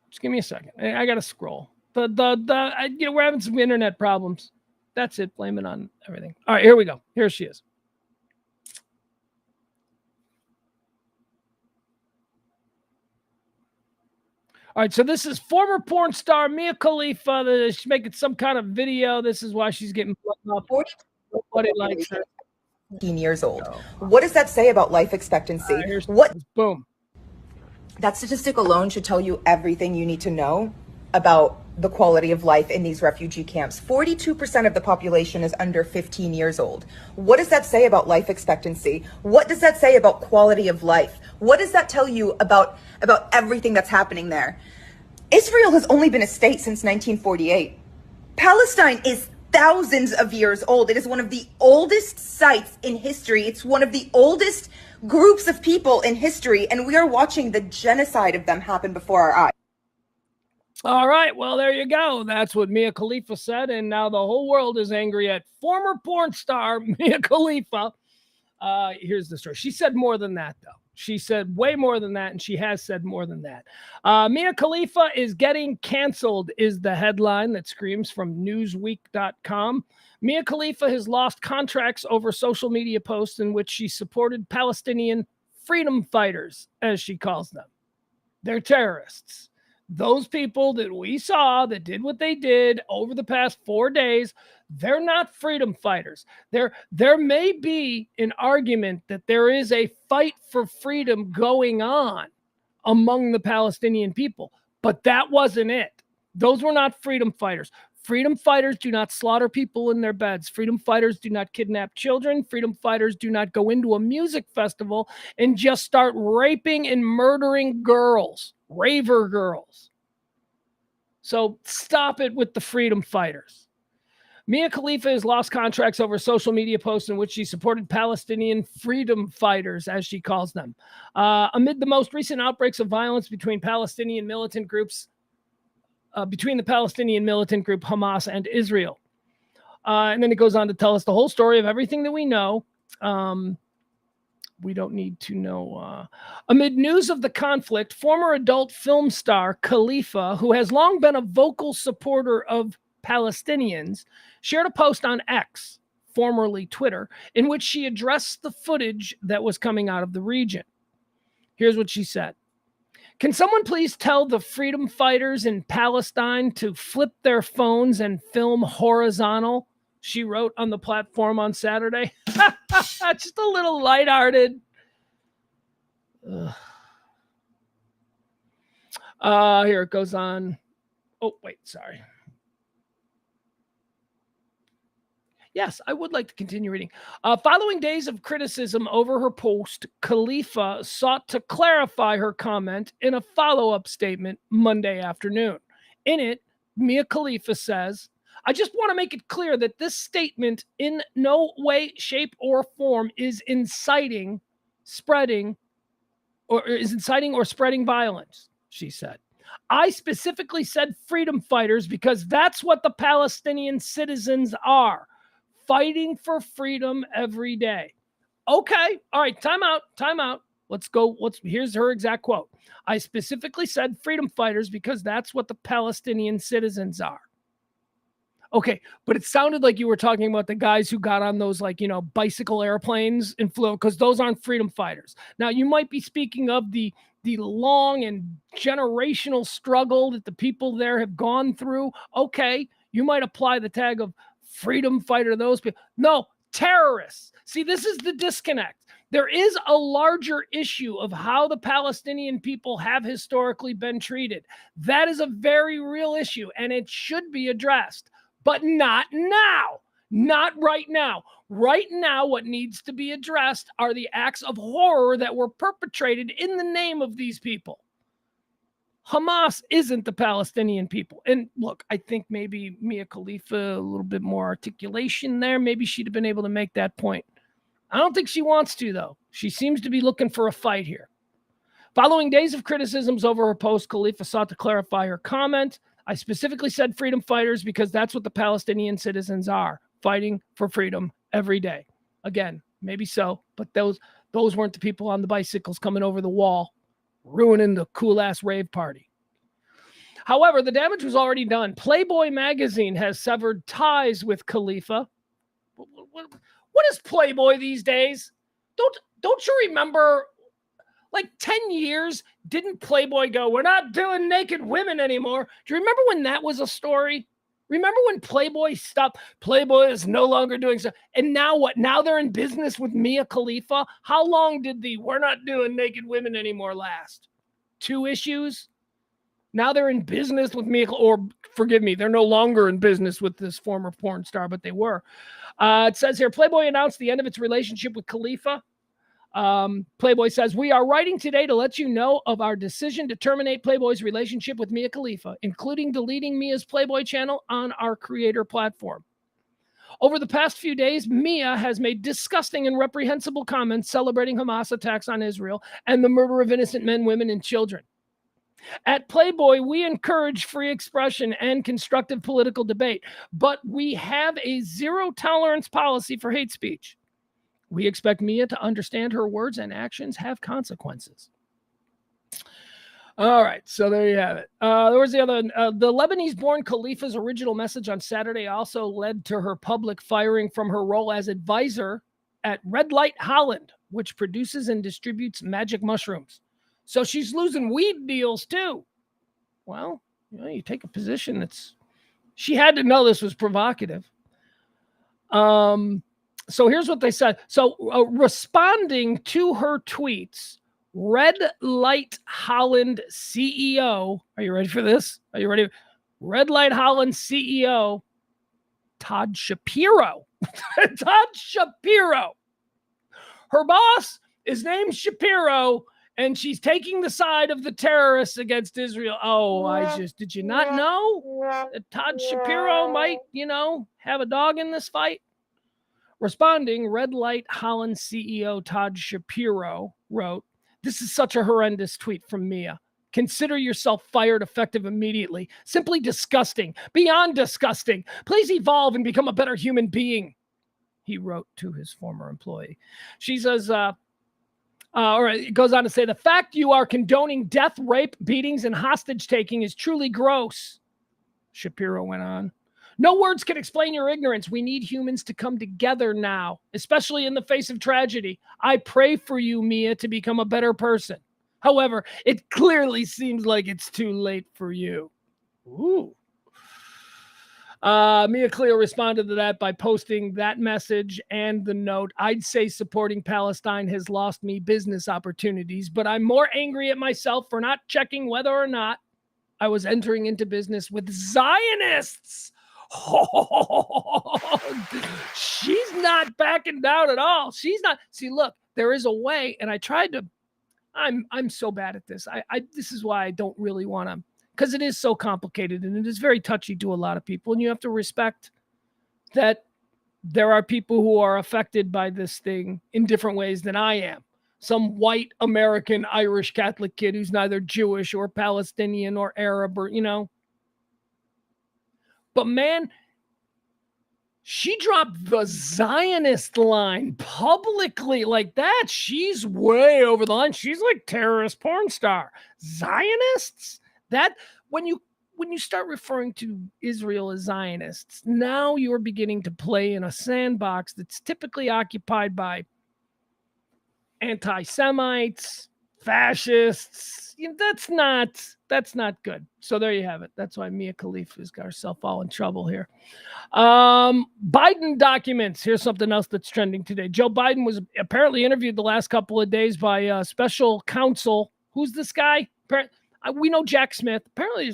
Just give me a second. I got to scroll. We're having some internet problems. That's it. Blame it on everything. All right, here we go. Here she is. All right, so this is former porn star Mia Khalifa. She's making some kind of video. This is why she's getting blown up. Nobody likes her. 15 years old. What does that say about life expectancy? Boom. That statistic alone should tell you everything you need to know about the quality of life in these refugee camps. 42% of the population is under 15 years old. What does that say about life expectancy? What does that say about quality of life? What does that tell you about everything that's happening there? Israel has only been a state since 1948. Palestine is thousands of years old. It is one of the oldest sites in history. It's one of the oldest groups of people in history, and we are watching the genocide of them happen before our eyes. All right, well, there you go. That's what Mia Khalifa said, and now the whole world is angry at former porn star Mia Khalifa. Here's the story. She said more than that, though. She said way more than that, and she has said more than that. Mia Khalifa is getting canceled is the headline that screams from Newsweek.com. Mia Khalifa has lost contracts over social media posts in which she supported Palestinian freedom fighters, as she calls them. They're terrorists. Those people that we saw that did what they did over the past 4 days, they're not freedom fighters. There may be an argument that there is a fight for freedom going on among the Palestinian people, but that wasn't it. Those were not freedom fighters. Freedom fighters do not slaughter people in their beds. Freedom fighters do not kidnap children. Freedom fighters do not go into a music festival and just start raping and murdering girls, raver girls. So stop it with the freedom fighters. Mia Khalifa has lost contracts over social media posts in which she supported Palestinian freedom fighters, as she calls them, amid the most recent outbreaks of violence between Palestinian militant groups, between the Palestinian militant group Hamas and Israel. And then it goes on to tell us the whole story of everything that we know. we don't need to know. Amid news of the conflict, former adult film star Khalifa, who has long been a vocal supporter of Palestinians, shared a post on X, formerly Twitter, in which she addressed the footage that was coming out of the region. Here's what she said. Can someone please tell the freedom fighters in Palestine to flip their phones and film horizontal? She wrote on the platform on Saturday. Just a little lighthearted. Here it goes on. Oh, wait, sorry. Yes, I would like to continue reading. Following days of criticism over her post, Khalifa sought to clarify her comment in a follow-up statement Monday afternoon. In it, Mia Khalifa says, I just want to make it clear that this statement in no way, shape, or form is inciting, or spreading violence, she said. I specifically said freedom fighters because that's what the Palestinian citizens are, fighting for freedom every day. Okay, all right, time out. Let's go. Here's her exact quote. I specifically said freedom fighters because that's what the Palestinian citizens are. Okay, but it sounded like you were talking about the guys who got on those, bicycle airplanes and flew, because those aren't freedom fighters. Now, you might be speaking of the long and generational struggle that the people there have gone through. Okay, you might apply the tag of freedom fighter to those people. No, terrorists. See, this is the disconnect. There is a larger issue of how the Palestinian people have historically been treated. That is a very real issue, and it should be addressed. But not now. Not right now. Right now, what needs to be addressed are the acts of horror that were perpetrated in the name of these people. Hamas isn't the Palestinian people. And look, I think maybe Mia Khalifa, a little bit more articulation there. Maybe she'd have been able to make that point. I don't think she wants to, though. She seems to be looking for a fight here. Following days of criticisms over her post, Khalifa sought to clarify her comment. I specifically said freedom fighters because that's what the Palestinian citizens are, fighting for freedom every day. Again, maybe so, but those weren't the people on the bicycles coming over the wall, ruining the cool-ass rave party. However, the damage was already done. Playboy magazine has severed ties with Khalifa. What is Playboy these days? Don't you remember, like 10 years, didn't Playboy go, we're not doing naked women anymore? Do you remember when that was a story? Remember when Playboy stopped? Playboy is no longer doing so. And now what? Now they're in business with Mia Khalifa? How long did the we're not doing naked women anymore last? 2 issues? Now they're in business with Mia, or forgive me, they're no longer in business with this former porn star, but they were. It says here, Playboy announced the end of its relationship with Khalifa. Playboy says, we are writing today to let you know of our decision to terminate Playboy's relationship with Mia Khalifa, including deleting Mia's Playboy channel on our creator platform. Over the past few days, Mia has made disgusting and reprehensible comments celebrating Hamas attacks on Israel and the murder of innocent men, women, and children. At Playboy, we encourage free expression and constructive political debate, but we have a zero-tolerance policy for hate speech. We expect Mia to understand her words and actions have consequences. All right, so there you have it. There was the other, the Lebanese-born Khalifa's original message on Saturday also led to her public firing from her role as advisor at Red Light Holland, which produces and distributes magic mushrooms. So she's losing weed deals too. Well, you take a position that's, she had to know this was provocative. So here's what they said. So responding to her tweets, Red Light Holland CEO, are you ready for this? Are you ready? Red Light Holland CEO, Todd Shapiro. Todd Shapiro. Her boss is named Shapiro, and she's taking the side of the terrorists against Israel. Oh, did you not know that Todd Shapiro might, have a dog in this fight? Responding, Red Light Holland CEO Todd Shapiro wrote, this is such a horrendous tweet from Mia. Consider yourself fired effective immediately. Simply disgusting. Beyond disgusting. Please evolve and become a better human being, he wrote to his former employee. She says, All right, it goes on to say, the fact you are condoning death, rape, beatings, and hostage taking is truly gross, Shapiro went on. No words can explain your ignorance. We need humans to come together now, especially in the face of tragedy. I pray for you, Mia, to become a better person. However, it clearly seems like it's too late for you. Ooh. Mia Cleo responded to that by posting that message and the note, I'd say supporting Palestine has lost me business opportunities, but I'm more angry at myself for not checking whether or not I was entering into business with Zionists. She's not backing down at all. She's not. See, look, there is a way, and I tried to. I'm so bad at this. This is why I don't really want to, because it is so complicated and it is very touchy to a lot of people, and you have to respect that there are people who are affected by this thing in different ways than I am. Some white American Irish Catholic kid who's neither Jewish or Palestinian or Arab or, But man, she dropped the Zionist line publicly like that. She's way over the line. She's like terrorist porn star. Zionists? That when you start referring to Israel as Zionists, now you're beginning to play in a sandbox that's typically occupied by anti-Semites, fascists. That's not good. So there you have it. That's why Mia Khalifa's got herself all in trouble here. Biden documents. Here's something else that's trending today. Joe Biden was apparently interviewed the last couple of days by special counsel. Who's this guy? We know Jack Smith. Apparently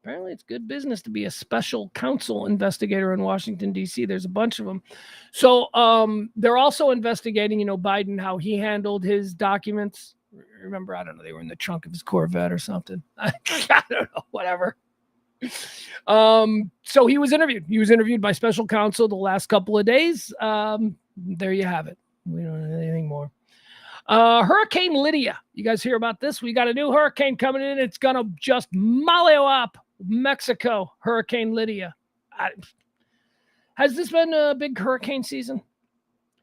it's good business to be a special counsel investigator in Washington, D.C. There's a bunch of them. So they're also investigating, Biden, how he handled his documents. Remember, I don't know, they were in the trunk of his Corvette or something. I don't know, whatever. So he was interviewed. He was interviewed by special counsel the last couple of days. There you have it. We don't know anything more. Hurricane Lydia. You guys hear about this? We got a new hurricane coming in. It's going to just molly up Mexico. Hurricane Lydia. Has this been a big hurricane season?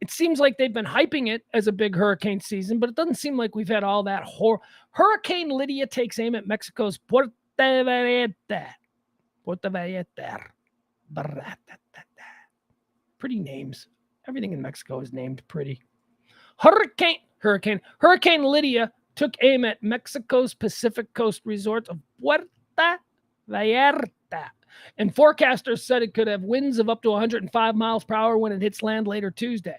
It seems like they've been hyping it as a big hurricane season, but it doesn't seem like we've had all that horror. Hurricane Lydia takes aim at Mexico's Puerto Vallarta. Pretty names. Everything in Mexico is named pretty. Hurricane Lydia took aim at Mexico's Pacific Coast resort of Puerto Vallarta. And forecasters said it could have winds of up to 105 miles per hour when it hits land later Tuesday.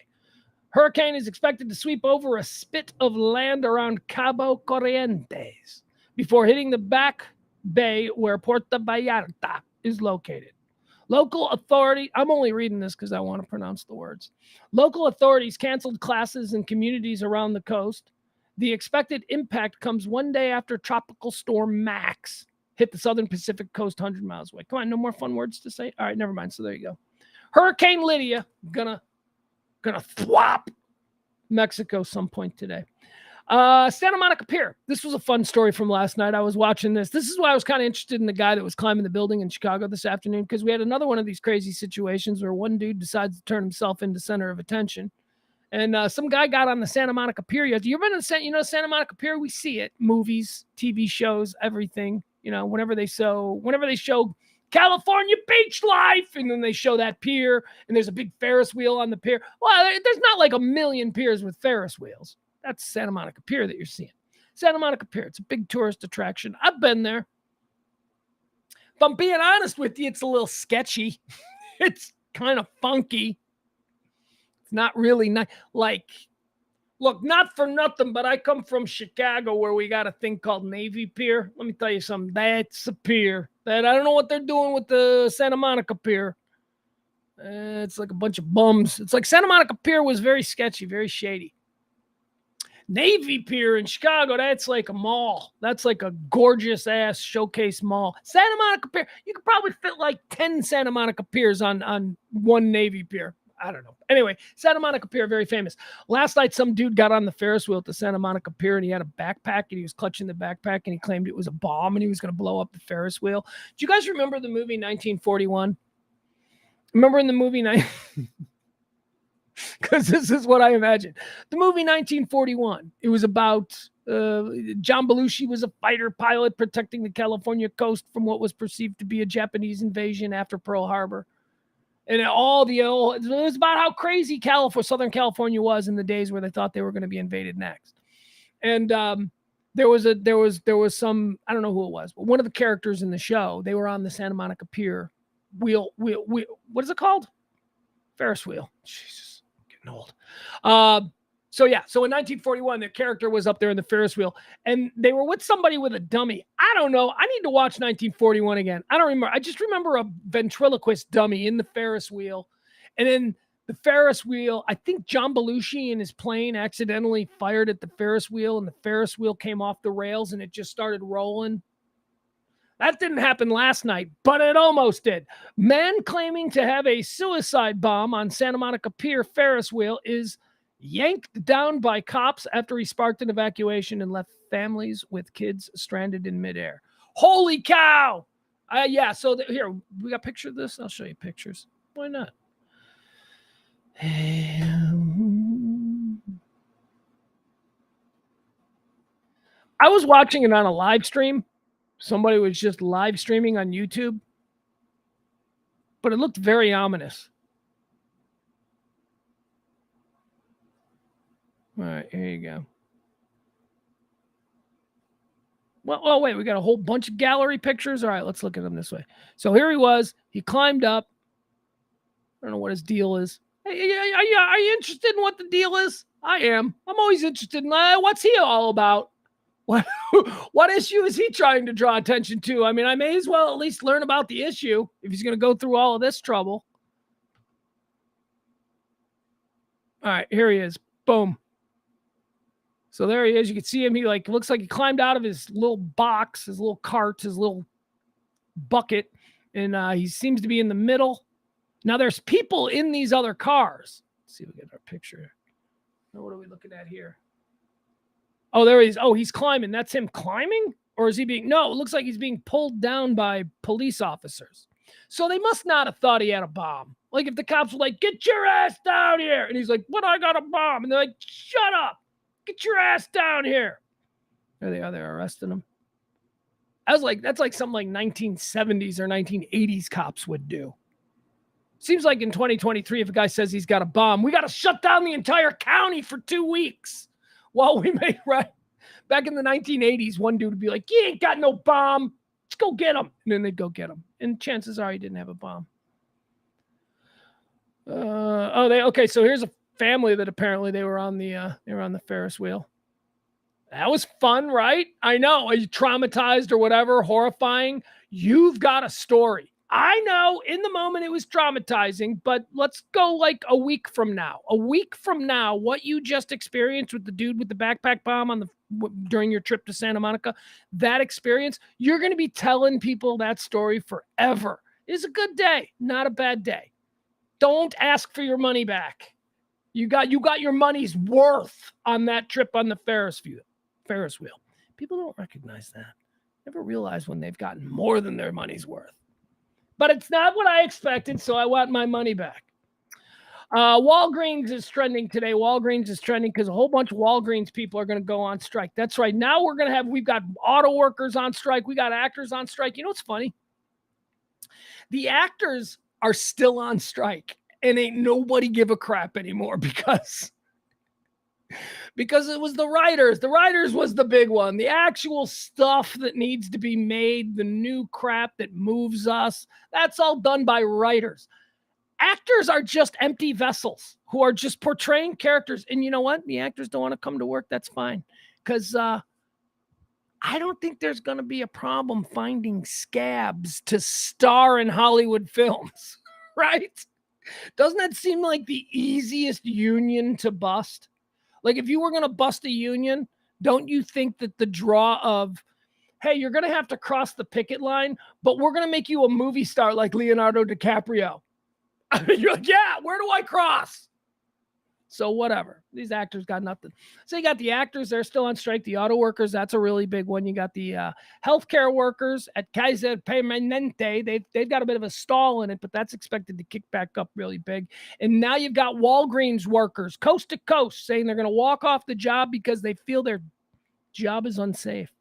Hurricane is expected to sweep over a spit of land around Cabo Corrientes before hitting the back bay where Puerto Vallarta is located. Local authority, I'm only reading this because I want to pronounce the words. Local authorities canceled classes in communities around the coast. The expected impact comes one day after Tropical Storm Max hit the southern Pacific coast 100 miles away. Come on, no more fun words to say? All right, never mind. So there you go. Hurricane Lydia gonna thwop Mexico some point today. Santa Monica Pier. This was a fun story from last night. I was watching this. This is why I was kind of interested in the guy that was climbing the building in Chicago this afternoon, because we had another one of these crazy situations where one dude decides to turn himself into center of attention. And some guy got on the Santa Monica Pier. You ever been to Santa Monica Pier? We see it. Movies, TV shows, everything. Whenever they show California beach life, and then they show that pier, and there's a big Ferris wheel on the pier. Well, there's not like a million piers with Ferris wheels. That's Santa Monica Pier that you're seeing. Santa Monica Pier. It's a big tourist attraction. I've been there. If I'm being honest with you, it's a little sketchy. It's kind of funky. It's not really nice. Look, not for nothing, but I come from Chicago where we got a thing called Navy Pier. Let me tell you something. That's a pier. That I don't know what they're doing with the Santa Monica Pier. It's like a bunch of bums. It's like Santa Monica Pier was very sketchy, very shady. Navy Pier in Chicago, that's like a mall. That's like a gorgeous-ass showcase mall. Santa Monica Pier, you could probably fit like 10 Santa Monica Piers on one Navy Pier. I don't know. Anyway, Santa Monica Pier, very famous. Last night, some dude got on the Ferris wheel at the Santa Monica Pier, and he had a backpack, and he was clutching the backpack, and he claimed it was a bomb, and he was going to blow up the Ferris wheel. Do you guys remember the movie 1941? Remember in the movie because this is what I imagine. The movie 1941. It was about John Belushi was a fighter pilot protecting the California coast from what was perceived to be a Japanese invasion after Pearl Harbor. And it was about how crazy Southern California was in the days where they thought they were going to be invaded next. And there was some, I don't know who it was, but one of the characters in the show, they were on the Santa Monica Pier wheel. What is it called? Ferris wheel. Jesus, getting old. So in 1941, their character was up there in the Ferris wheel, and they were with somebody with a dummy. I don't know. I need to watch 1941 again. I don't remember. I just remember a ventriloquist dummy in the Ferris wheel, and then the Ferris wheel. I think John Belushi in his plane accidentally fired at the Ferris wheel, and the Ferris wheel came off the rails, and it just started rolling. That didn't happen last night, but it almost did. Man claiming to have a suicide bomb on Santa Monica Pier Ferris wheel is yanked down by cops after he sparked an evacuation and left families with kids stranded in midair. Holy cow! So here, we got a picture of this. I'll show you pictures. Why not? I was watching it on a live stream. Somebody was just live streaming on YouTube, but it looked very ominous. All right, here you go. Well, wait, we got a whole bunch of gallery pictures. All right, let's look at them this way. So here he was. He climbed up. I don't know what his deal is. Hey, are you interested in what the deal is? I am. I'm always interested in what's he all about? What issue is he trying to draw attention to? I mean, I may as well at least learn about the issue if he's going to go through all of this trouble. All right, here he is. Boom. So there he is. You can see him. He looks like he climbed out of his little box, his little cart, his little bucket, and he seems to be in the middle. Now there's people in these other cars. Let's see if we get our picture. Now what are we looking at here? Oh, there he is. Oh, he's climbing. That's him climbing? Or is he being... No, it looks like he's being pulled down by police officers. So they must not have thought he had a bomb. Like if the cops were like, get your ass down here. And he's like, but I got a bomb. And they're like, shut up. Get your ass down here. There they are. They're arresting him. That's like something like 1970s or 1980s cops would do. Seems like in 2023, if a guy says he's got a bomb, we got to shut down the entire county for 2 weeks. Well, we may, right? Back in the 1980s, one dude would be like, you ain't got no bomb. Let's go get him. And then they'd go get him. And chances are he didn't have a bomb. Okay, so here's a family that apparently they were on the Ferris wheel. That was fun, right? I know. Are you traumatized or whatever? Horrifying? You've got a story. I know in the moment it was traumatizing, but let's go like a week from now. A week from now, what you just experienced with the dude with the backpack bomb during your trip to Santa Monica, that experience, you're going to be telling people that story forever. It's a good day, not a bad day. Don't ask for your money back. You got your money's worth on that trip on the Ferris wheel. People don't recognize that. Never realize when they've gotten more than their money's worth. But it's not what I expected, so I want my money back. Walgreens is trending today. Walgreens is trending because a whole bunch of Walgreens people are going to go on strike. That's right. Now we've got auto workers on strike. We got actors on strike. You know what's funny? The actors are still on strike, and ain't nobody give a crap anymore because it was the writers. The writers was the big one. The actual stuff that needs to be made, the new crap that moves us, that's all done by writers. Actors are just empty vessels who are just portraying characters. And you know what? The actors don't want to come to work. That's fine. Because I don't think there's going to be a problem finding scabs to star in Hollywood films, right? Doesn't that seem like the easiest union to bust? Like if you were going to bust a union, don't you think that the draw of, hey, you're going to have to cross the picket line, but we're going to make you a movie star like Leonardo DiCaprio. I mean, you're like, yeah, where do I cross? So whatever. These actors got nothing. So you got the actors, they're still on strike. The auto workers, that's a really big one. You got the healthcare workers at Kaiser Permanente. They've got a bit of a stall in it, but that's expected to kick back up really big. And now you've got Walgreens workers coast to coast saying they're going to walk off the job because they feel their job is unsafe.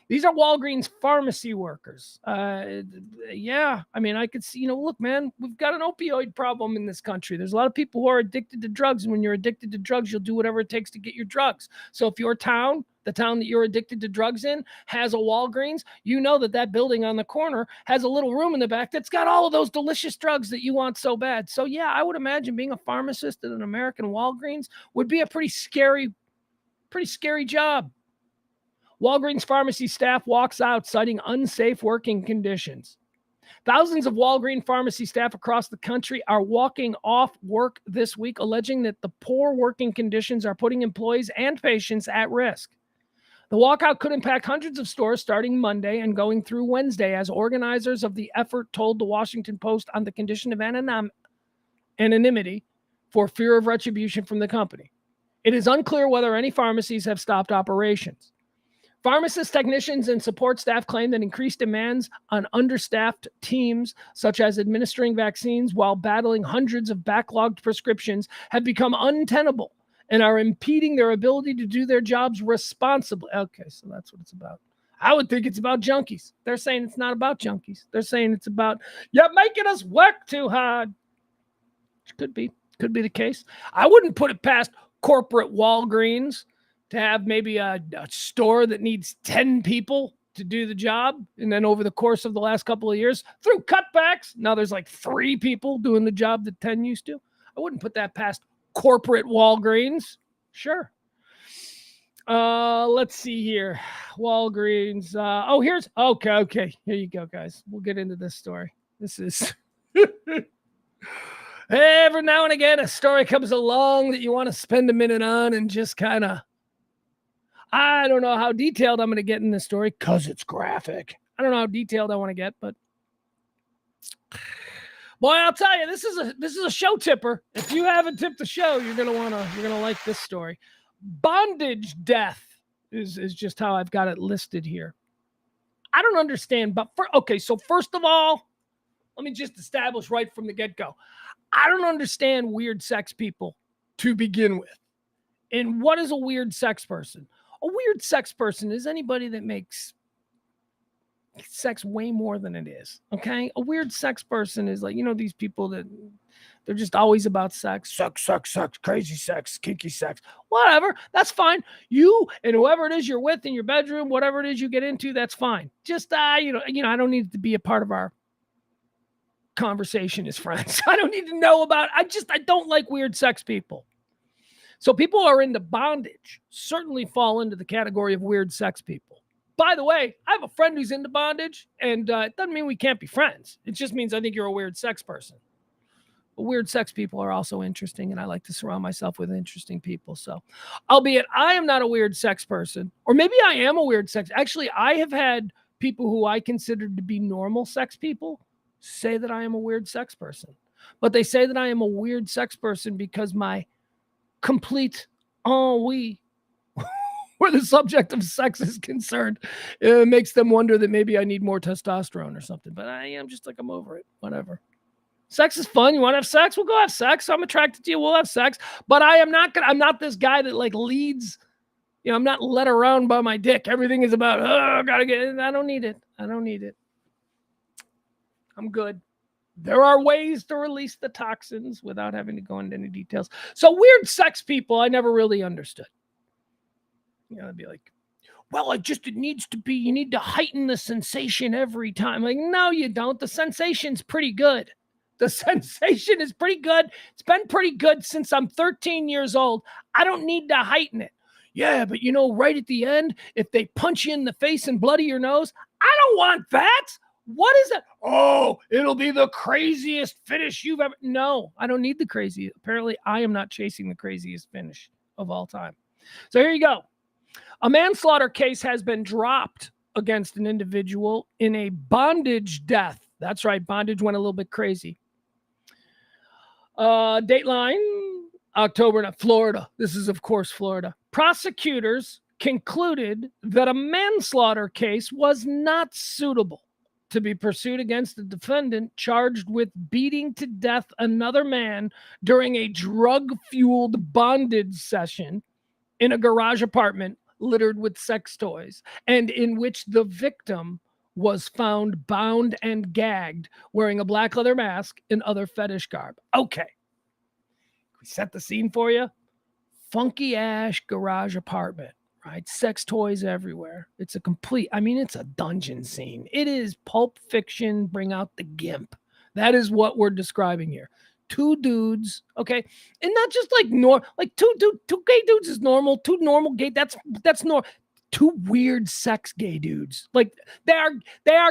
These are Walgreens pharmacy workers. Yeah, I mean, I could see, look, man, we've got an opioid problem in this country. There's a lot of people who are addicted to drugs. And when you're addicted to drugs, you'll do whatever it takes to get your drugs. So if your town, the town that you're addicted to drugs in, has a Walgreens, you know that building on the corner has a little room in the back that's got all of those delicious drugs that you want so bad. So yeah, I would imagine being a pharmacist at an American Walgreens would be a pretty scary job. Walgreens pharmacy staff walks out citing unsafe working conditions. Thousands of Walgreens pharmacy staff across the country are walking off work this week, alleging that the poor working conditions are putting employees and patients at risk. The walkout could impact hundreds of stores starting Monday and going through Wednesday, as organizers of the effort told the Washington Post on the condition of anonymity for fear of retribution from the company. It is unclear whether any pharmacies have stopped operations. Pharmacists, technicians, and support staff claim that increased demands on understaffed teams, such as administering vaccines while battling hundreds of backlogged prescriptions, have become untenable and are impeding their ability to do their jobs responsibly. Okay, so that's what it's about. I would think it's about junkies. They're saying it's not about junkies. They're saying it's about, you're making us work too hard. Which could be the case. I wouldn't put it past corporate Walgreens to have maybe a store that needs 10 people to do the job. And then over the course of the last couple of years, through cutbacks, now there's like 3 people doing the job that 10 used to. I wouldn't put that past corporate Walgreens. Sure. Let's see here. Walgreens. Okay. Here you go, guys. We'll get into this story. This is... Every now and again, a story comes along that you want to spend a minute on and just kind of... I don't know how detailed I'm going to get in this story because it's graphic. I don't know how detailed I want to get, but boy, I'll tell you, this is a show tipper. If you haven't tipped the show, you're gonna like this story. Bondage death is just how I've got it listed here. I don't understand, but so first of all, let me just establish right from the get-go. I don't understand weird sex people to begin with. And what is a weird sex person? A weird sex person is anybody that makes sex way more than it is, okay? A weird sex person is like, these people that they're just always about sex, crazy sex, kinky sex, whatever. That's fine. You and whoever it is you're with in your bedroom, whatever it is you get into, that's fine. Just, I don't need it to be a part of our conversation as friends. I don't need to know about, I don't like weird sex people. So people who are into bondage certainly fall into the category of weird sex people. By the way, I have a friend who's into bondage, and it doesn't mean we can't be friends. It just means I think you're a weird sex person. But weird sex people are also interesting, and I like to surround myself with interesting people. So, albeit I am not a weird sex person, or maybe I am a weird sex. Actually, I have had people who I considered to be normal sex people say that I am a weird sex person. But they say that I am a weird sex person because my complete ennui where the subject of sex is concerned, it makes them wonder that maybe I need more testosterone or something. But I am just like, I'm over it. Whatever. Sex is fun. You want to have sex? We'll go have sex. I'm attracted to you. We'll have sex. But I'm not this guy that like leads, I'm not led around by my dick. Everything is about, gotta get it. I don't need it. I'm good. There are ways to release the toxins without having to go into any details. So weird sex people, I never really understood. I'd be like, well, it needs to be, you need to heighten the sensation every time. Like, no, you don't. The sensation's pretty good. The sensation is pretty good. It's been pretty good since I'm 13 years old. I don't need to heighten it. Yeah, but right at the end, if they punch you in the face and bloody your nose, I don't want that. What is it? Oh, it'll be the craziest finish you've ever... No, I don't need the craziest. Apparently, I am not chasing the craziest finish of all time. So here you go. A manslaughter case has been dropped against an individual in a bondage death. That's right, bondage went a little bit crazy. Dateline. October, Florida. This is, of course, Florida. Prosecutors concluded that a manslaughter case was not suitable to be pursued against the defendant charged with beating to death another man during a drug-fueled bondage session in a garage apartment littered with sex toys, and in which the victim was found bound and gagged, wearing a black leather mask and other fetish garb. Okay. We set the scene for you. Funky ash garage apartment, right? Sex toys everywhere. It's a complete, it's a dungeon scene. It is Pulp Fiction, bring out the gimp. That is what we're describing here. Two dudes, okay? And not just like two gay dudes is normal. Two normal gay, that's normal. Two weird sex gay dudes. Like they are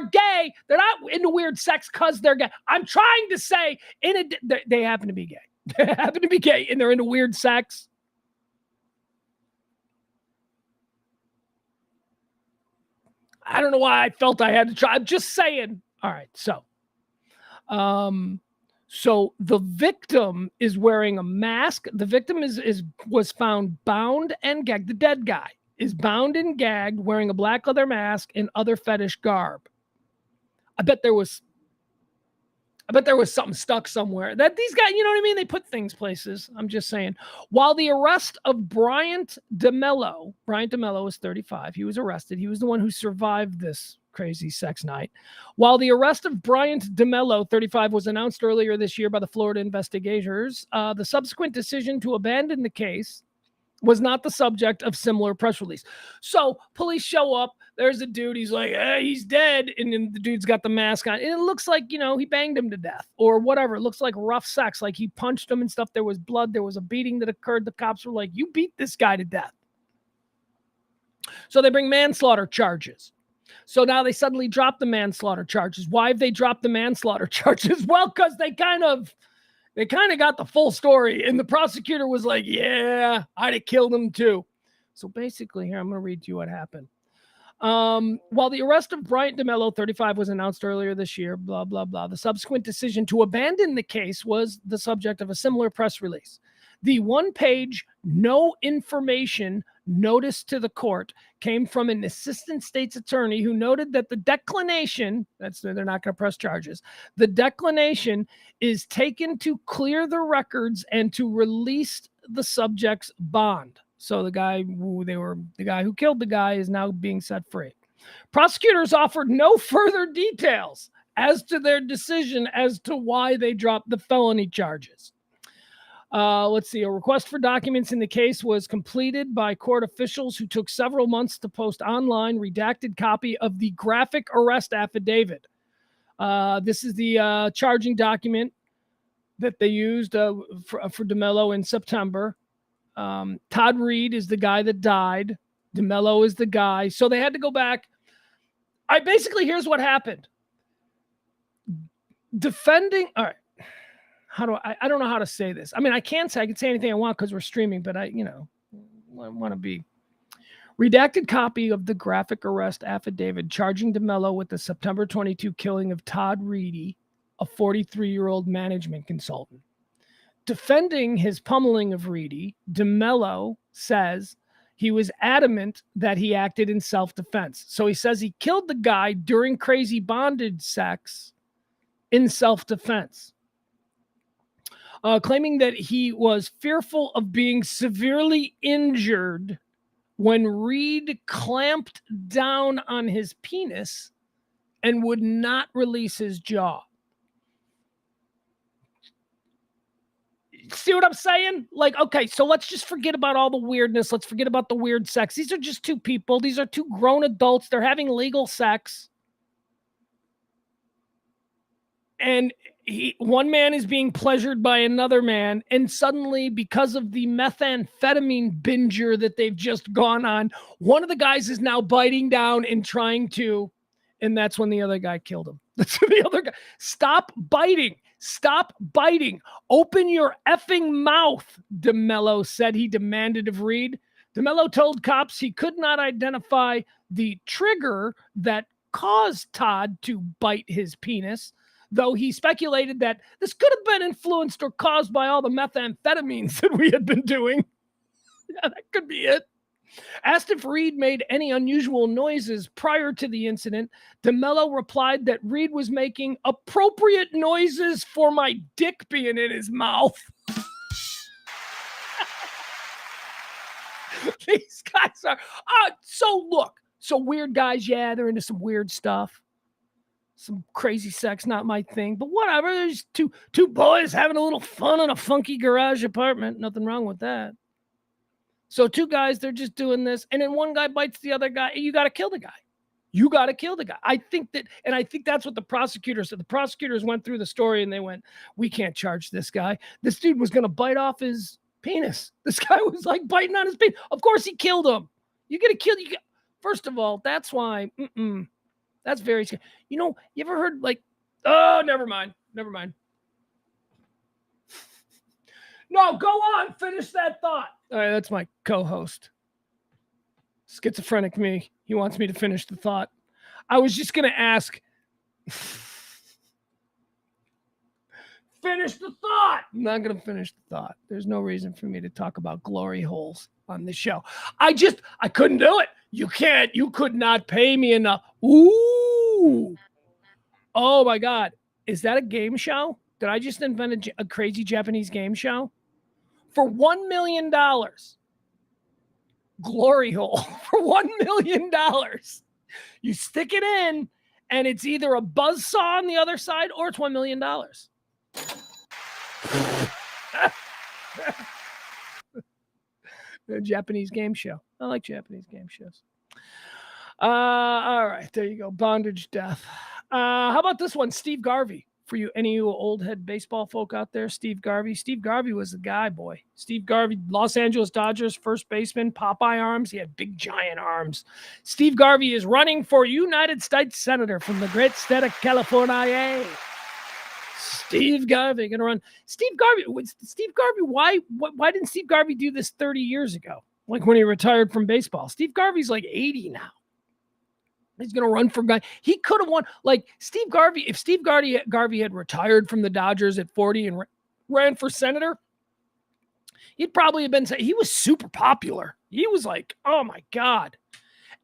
gay. They're not into weird sex because they're gay. I'm trying to say they happen to be gay. They happen to be gay and they're into weird sex. I don't know why I felt I had to try. I'm just saying. All right. So the victim is wearing a mask. The victim was found bound and gagged. The dead guy is bound and gagged, wearing a black leather mask and other fetish garb. I bet there was something stuck somewhere. That these guys, you know what I mean? They put things places. I'm just saying. While the arrest of Bryant DeMello is 35. He was arrested. He was the one who survived this crazy sex night. While the arrest of Bryant DeMello, 35, was announced earlier this year by the Florida investigators, the subsequent decision to abandon the case was not the subject of similar press release. So police show up. There's a dude. He's like, hey, he's dead. And then the dude's got the mask on. And it looks like, he banged him to death or whatever. It looks like rough sex. Like he punched him and stuff. There was blood. There was a beating that occurred. The cops were like, you beat this guy to death. So they bring manslaughter charges. So now they suddenly drop the manslaughter charges. Why have they dropped the manslaughter charges? Well, because they kind of got the full story. And the prosecutor was like, yeah, I'd have killed him too. So basically here, I'm going to read to you what happened. While the arrest of Bryant DeMello, 35, was announced earlier this year, blah, blah, blah, the subsequent decision to abandon the case was the subject of a similar press release. The one-page, no information notice to the court came from an assistant state's attorney who noted that the declination, they're not going to press charges, the declination is taken to clear the records and to release the subject's bond. So the guy who killed the guy is now being set free. Prosecutors offered no further details as to their decision as to why they dropped the felony charges. Let's see. A request for documents in the case was completed by court officials who took several months to post online redacted copy of the graphic arrest affidavit. This is the charging document that they used for DeMello in September. Todd Reed is the guy that died. DeMello is the guy. So they had to go back. Here's what happened. All right. I don't know how to say this. I can say anything I want because we're streaming, but I want to be redacted copy of the graphic arrest affidavit charging DeMello with the September 22 killing of Todd Reedy, a 43-year-old management consultant. Defending his pummeling of Reedy, DeMello says he was adamant that he acted in self-defense. So he says he killed the guy during crazy bondage sex in self-defense. Claiming that he was fearful of being severely injured when Reed clamped down on his penis and would not release his jaw. See what I'm saying? Like, okay, so let's just forget about all the weirdness. Let's forget about the weird sex. These are just two people. These are two grown adults. They're having legal sex. And one man is being pleasured by another man, and suddenly, because of the methamphetamine binger that they've just gone on, one of the guys is now biting down and trying to, and that's when the other guy killed him. That's the other guy. Stop biting. Stop biting. Open your effing mouth, DeMello said he demanded of Reed. DeMello told cops he could not identify the trigger that caused Todd to bite his penis. though he speculated that this could have been influenced or caused by all the methamphetamines that we had been doing. Yeah, that could be it. Asked if Reed made any unusual noises prior to the incident, DeMello replied that Reed was making appropriate noises for my dick being in his mouth. These guys are so weird guys. Yeah, they're into some weird stuff. Some crazy sex, not my thing, but whatever. There's two boys having a little fun in a funky garage apartment. Nothing wrong with that. So two guys, they're just doing this, and then one guy bites the other guy, and you got to kill the guy. You got to kill the guy. I think that's what the prosecutors said. The prosecutors went through the story, and they went, we can't charge this guy. This dude was going to bite off his penis. This guy was like biting on his penis. Of course he killed him. You get to kill. First of all, that's why, that's very scary. You know, you ever heard like, oh, never mind. No, go on. Finish that thought. All right, that's my co-host. Schizophrenic me. He wants me to finish the thought. I was just going to ask. Finish the thought. I'm not going to finish the thought. There's no reason for me to talk about glory holes on this show. I couldn't do it. You could not pay me enough. Ooh. Oh my God. Is that a game show? Did I just invent a crazy Japanese game show? For $1 million, glory hole for $1 million. You stick it in, and it's either a buzzsaw on the other side or it's $1 million. A Japanese game show. I like Japanese game shows. All right, there you go. Bondage death. How about this one? Steve Garvey. For you, any of you old head baseball folk out there, Steve Garvey. Steve Garvey was the guy, boy. Steve Garvey, Los Angeles Dodgers first baseman, Popeye arms. He had big, giant arms. Steve Garvey is running for United States Senator from the great state of California. Steve Garvey going to run. Steve Garvey, why didn't Steve Garvey do this 30 years ago? Like when he retired from baseball. Steve Garvey's like 80 now. He's going to run for guy. He could have won. Like Steve Garvey, if Steve Garvey had retired from the Dodgers at 40 and ran for senator, he'd probably have been. He was super popular. He was like, oh my God.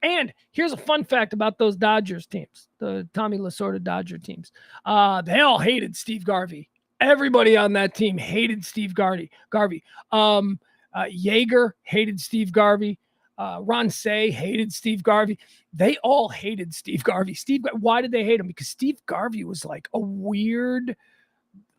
And here's a fun fact about those Dodgers teams, the Tommy Lasorda Dodger teams. They all hated Steve Garvey. Everybody on that team hated Steve Garvey. Yeager hated Steve Garvey. Ron Say hated Steve Garvey. They all hated Steve Garvey. Why did they hate him? Because Steve Garvey was like a weird,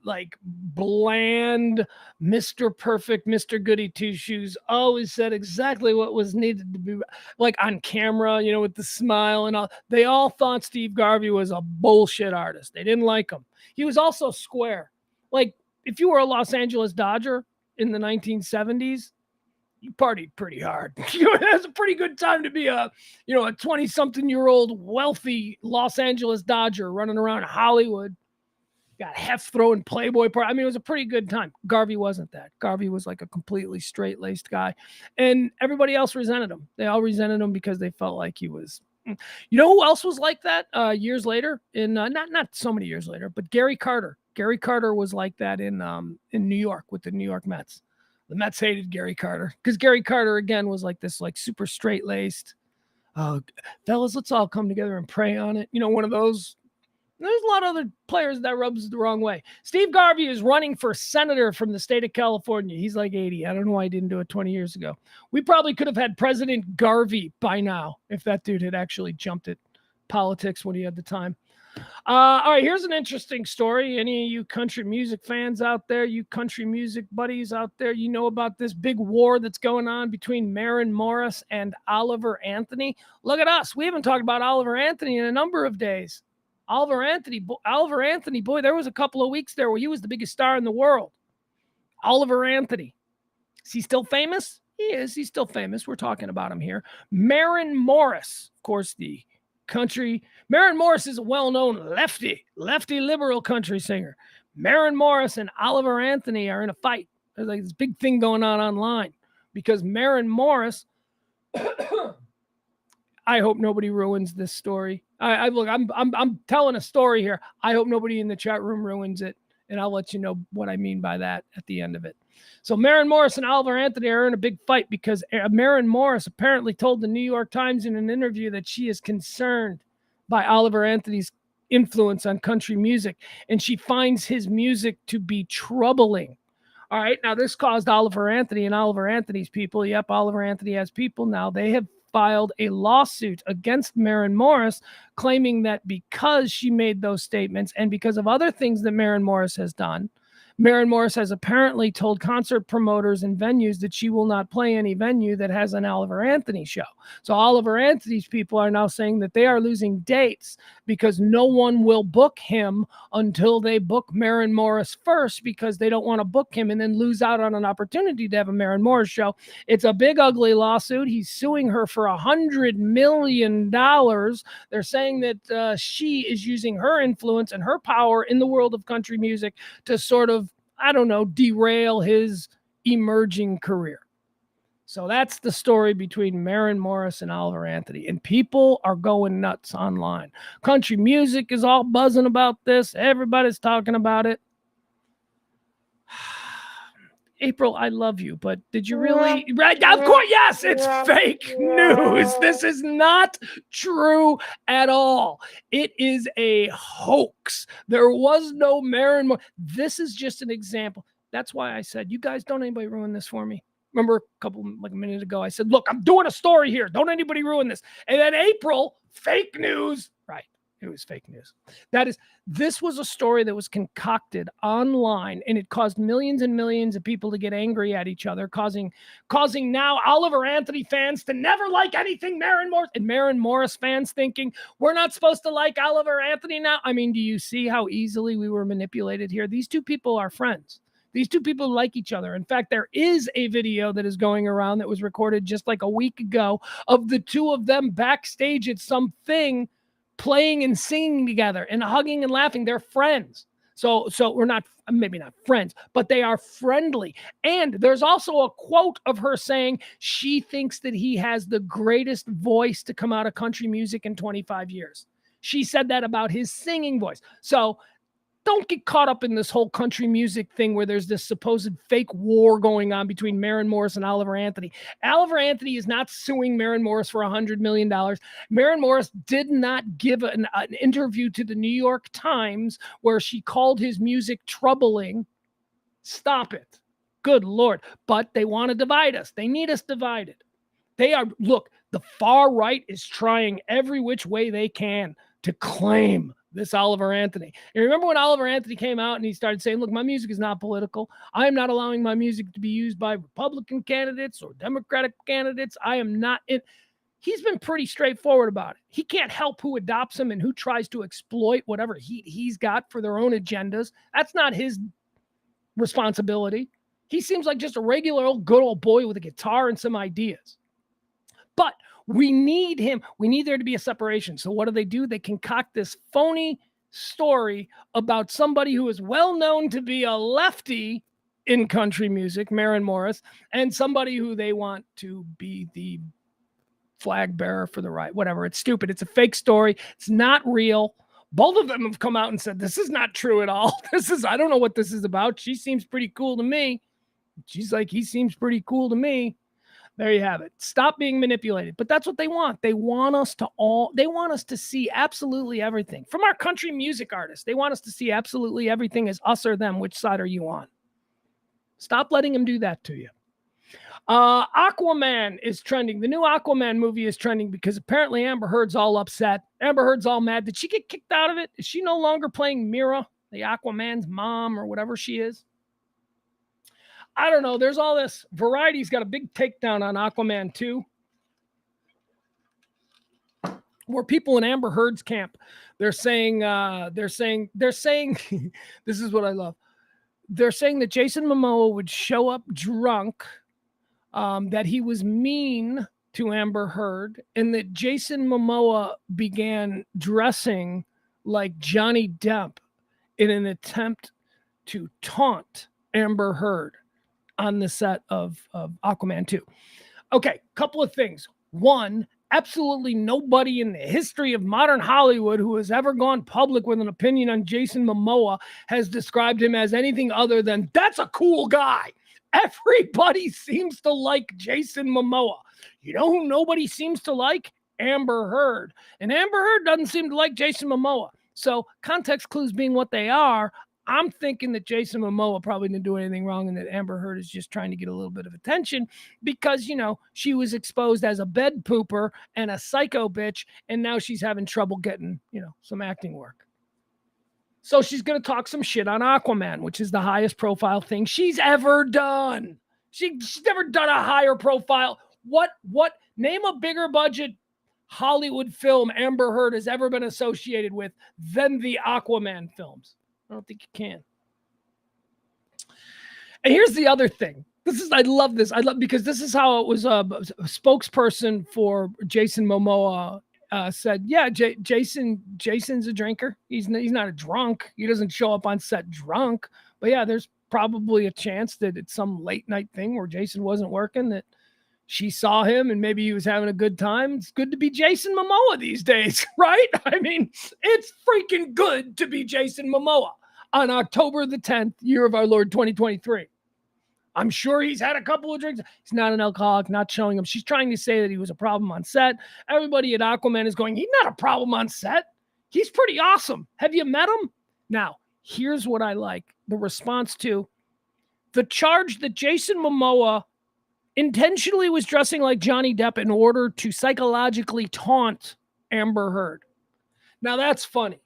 like bland, Mr. Perfect, Mr. Goody Two Shoes, always said exactly what was needed to be like on camera, you know, with the smile and all. They all thought Steve Garvey was a bullshit artist. They didn't like him. He was also square. Like if you were a Los Angeles Dodger in the 1970s, you partied pretty hard. That's a pretty good time to be a 20-something-year-old wealthy Los Angeles Dodger running around Hollywood. Got heft throwing Playboy party. I mean, it was a pretty good time. Garvey wasn't that. Garvey was like a completely straight-laced guy. And everybody else resented him. They all resented him because they felt like he was. You know who else was like that years later? Not so many years later, but Gary Carter. Gary Carter was like that in New York with the New York Mets. The Mets hated Gary Carter because Gary Carter, again, was like this like super straight-laced, fellas, let's all come together and pray on it. You know, one of those. There's a lot of other players that rubs the wrong way. Steve Garvey is running for senator from the state of California. He's like 80. I don't know why he didn't do it 20 years ago. We probably could have had President Garvey by now if that dude had actually jumped at politics when he had the time. All right, here's an interesting story. Any of you country music fans out there, you country music buddies out there, you know about this big war that's going on between Maren Morris and Oliver Anthony. Look at us. We haven't talked about Oliver Anthony in a number of days. Oliver Anthony, boy, there was a couple of weeks there where he was the biggest star in the world. Oliver Anthony. Is he still famous? He is. He's still famous. We're talking about him here. Maren Morris, of course, the country. Maren Morris is a well-known lefty liberal country singer. Maren Morris and Oliver Anthony are in a fight. There's like this big thing going on online because Maren Morris, I hope nobody ruins this story. Look, I'm telling a story here. I hope nobody in the chat room ruins it, and I'll let you know what I mean by that at the end of it. So Maren Morris and Oliver Anthony are in a big fight because Maren Morris apparently told the New York Times in an interview that she is concerned by Oliver Anthony's influence on country music, and she finds his music to be troubling. All right, now this caused Oliver Anthony and Oliver Anthony's people. Yep, Oliver Anthony has people now. They have filed a lawsuit against Maren Morris, claiming that because she made those statements and because of other things that Maren Morris has done, Maren Morris has apparently told concert promoters and venues that she will not play any venue that has an Oliver Anthony show. So Oliver Anthony's people are now saying that they are losing dates because no one will book him until they book Maren Morris first, because they don't want to book him and then lose out on an opportunity to have a Maren Morris show. It's a big, ugly lawsuit. He's suing her for $100 million. They're saying that she is using her influence and her power in the world of country music to sort of, I don't know, derail his emerging career. So that's the story between Maren Morris and Oliver Anthony. And people are going nuts online. Country music is all buzzing about this. Everybody's talking about it. April, I love you, but did you really? Right, of course, yes, it's fake news. This is not true at all. It is a hoax. There was no Maren Morris. This is just an example. That's why I said, you guys, don't anybody ruin this for me. Remember a minute ago, I said, look, I'm doing a story here. Don't anybody ruin this. And then April, fake news. Right. It was fake news. This was a story that was concocted online, and it caused millions and millions of people to get angry at each other, causing now Oliver Anthony fans to never like anything Maren Morris, and Maren Morris fans thinking we're not supposed to like Oliver Anthony now. I mean, do you see how easily we were manipulated here? These two people are friends. These two people like each other. In fact, there is a video that is going around that was recorded just like a week ago of the two of them backstage at something, playing and singing together and hugging and laughing. They're friends. So we're not, maybe not friends, but they are friendly. And there's also a quote of her saying she thinks that he has the greatest voice to come out of country music in 25 years. She said that about his singing voice. So don't get caught up in this whole country music thing where there's this supposed fake war going on between Maren Morris and Oliver Anthony. Oliver Anthony is not suing Maren Morris for $100 million. Maren Morris did not give an interview to the New York Times where she called his music troubling. Stop it. Good Lord. But they want to divide us. They need us divided. Look, the far right is trying every which way they can to claim this Oliver Anthony. And remember when Oliver Anthony came out and he started saying, look, my music is not political. I am not allowing my music to be used by Republican candidates or Democratic candidates. I am not it. He's been pretty straightforward about it. He can't help who adopts him and who tries to exploit whatever he's got for their own agendas. That's not his responsibility. He seems like just a regular old good old boy with a guitar and some ideas. But we need him. We need there to be a separation. So what do? They concoct this phony story about somebody who is well known to be a lefty in country music, Maren Morris, and somebody who they want to be the flag bearer for the right. Whatever. It's stupid. It's a fake story. It's not real. Both of them have come out and said, this is not true at all. I don't know what this is about. She seems pretty cool to me. She's like, he seems pretty cool to me. There you have it. Stop being manipulated. But that's what they want. They want us to see absolutely everything. From our country music artists, they want us to see absolutely everything as us or them. Which side are you on? Stop letting them do that to you. Aquaman is trending. The new Aquaman movie is trending because apparently Amber Heard's all upset. Amber Heard's all mad. Did she get kicked out of it? Is she no longer playing Mira, the Aquaman's mom or whatever she is? I don't know. There's all this. Variety's got a big takedown on Aquaman 2, where people in Amber Heard's camp, they're saying, this is what I love. They're saying that Jason Momoa would show up drunk, that he was mean to Amber Heard, and that Jason Momoa began dressing like Johnny Depp in an attempt to taunt Amber Heard on the set of Aquaman 2. Okay, couple of things. One, absolutely nobody in the history of modern Hollywood who has ever gone public with an opinion on Jason Momoa has described him as anything other than, that's a cool guy. Everybody seems to like Jason Momoa. You know who nobody seems to like? Amber Heard. And Amber Heard doesn't seem to like Jason Momoa. So context clues being what they are, I'm thinking that Jason Momoa probably didn't do anything wrong and that Amber Heard is just trying to get a little bit of attention because, you know, she was exposed as a bed pooper and a psycho bitch, and now she's having trouble getting, you know, some acting work. So she's going to talk some shit on Aquaman, which is the highest profile thing she's ever done. She's never done a higher profile. Name a bigger budget Hollywood film Amber Heard has ever been associated with than the Aquaman films. I don't think you can. And here's the other thing. I love this. Because this is how it was. A spokesperson for Jason Momoa said, yeah, Jason's a drinker. He's not a drunk. He doesn't show up on set drunk. But yeah, there's probably a chance that it's some late night thing where Jason wasn't working, that she saw him and maybe he was having a good time. It's good to be Jason Momoa these days, right? I mean, it's freaking good to be Jason Momoa on October the 10th, year of our Lord 2023. I'm sure he's had a couple of drinks. He's not an alcoholic, not showing him. She's trying to say that he was a problem on set. Everybody at Aquaman is going, he's not a problem on set. He's pretty awesome. Have you met him? Now, here's what I like. The response to the charge that Jason Momoa intentionally was dressing like Johnny Depp in order to psychologically taunt Amber Heard. Now, that's funny.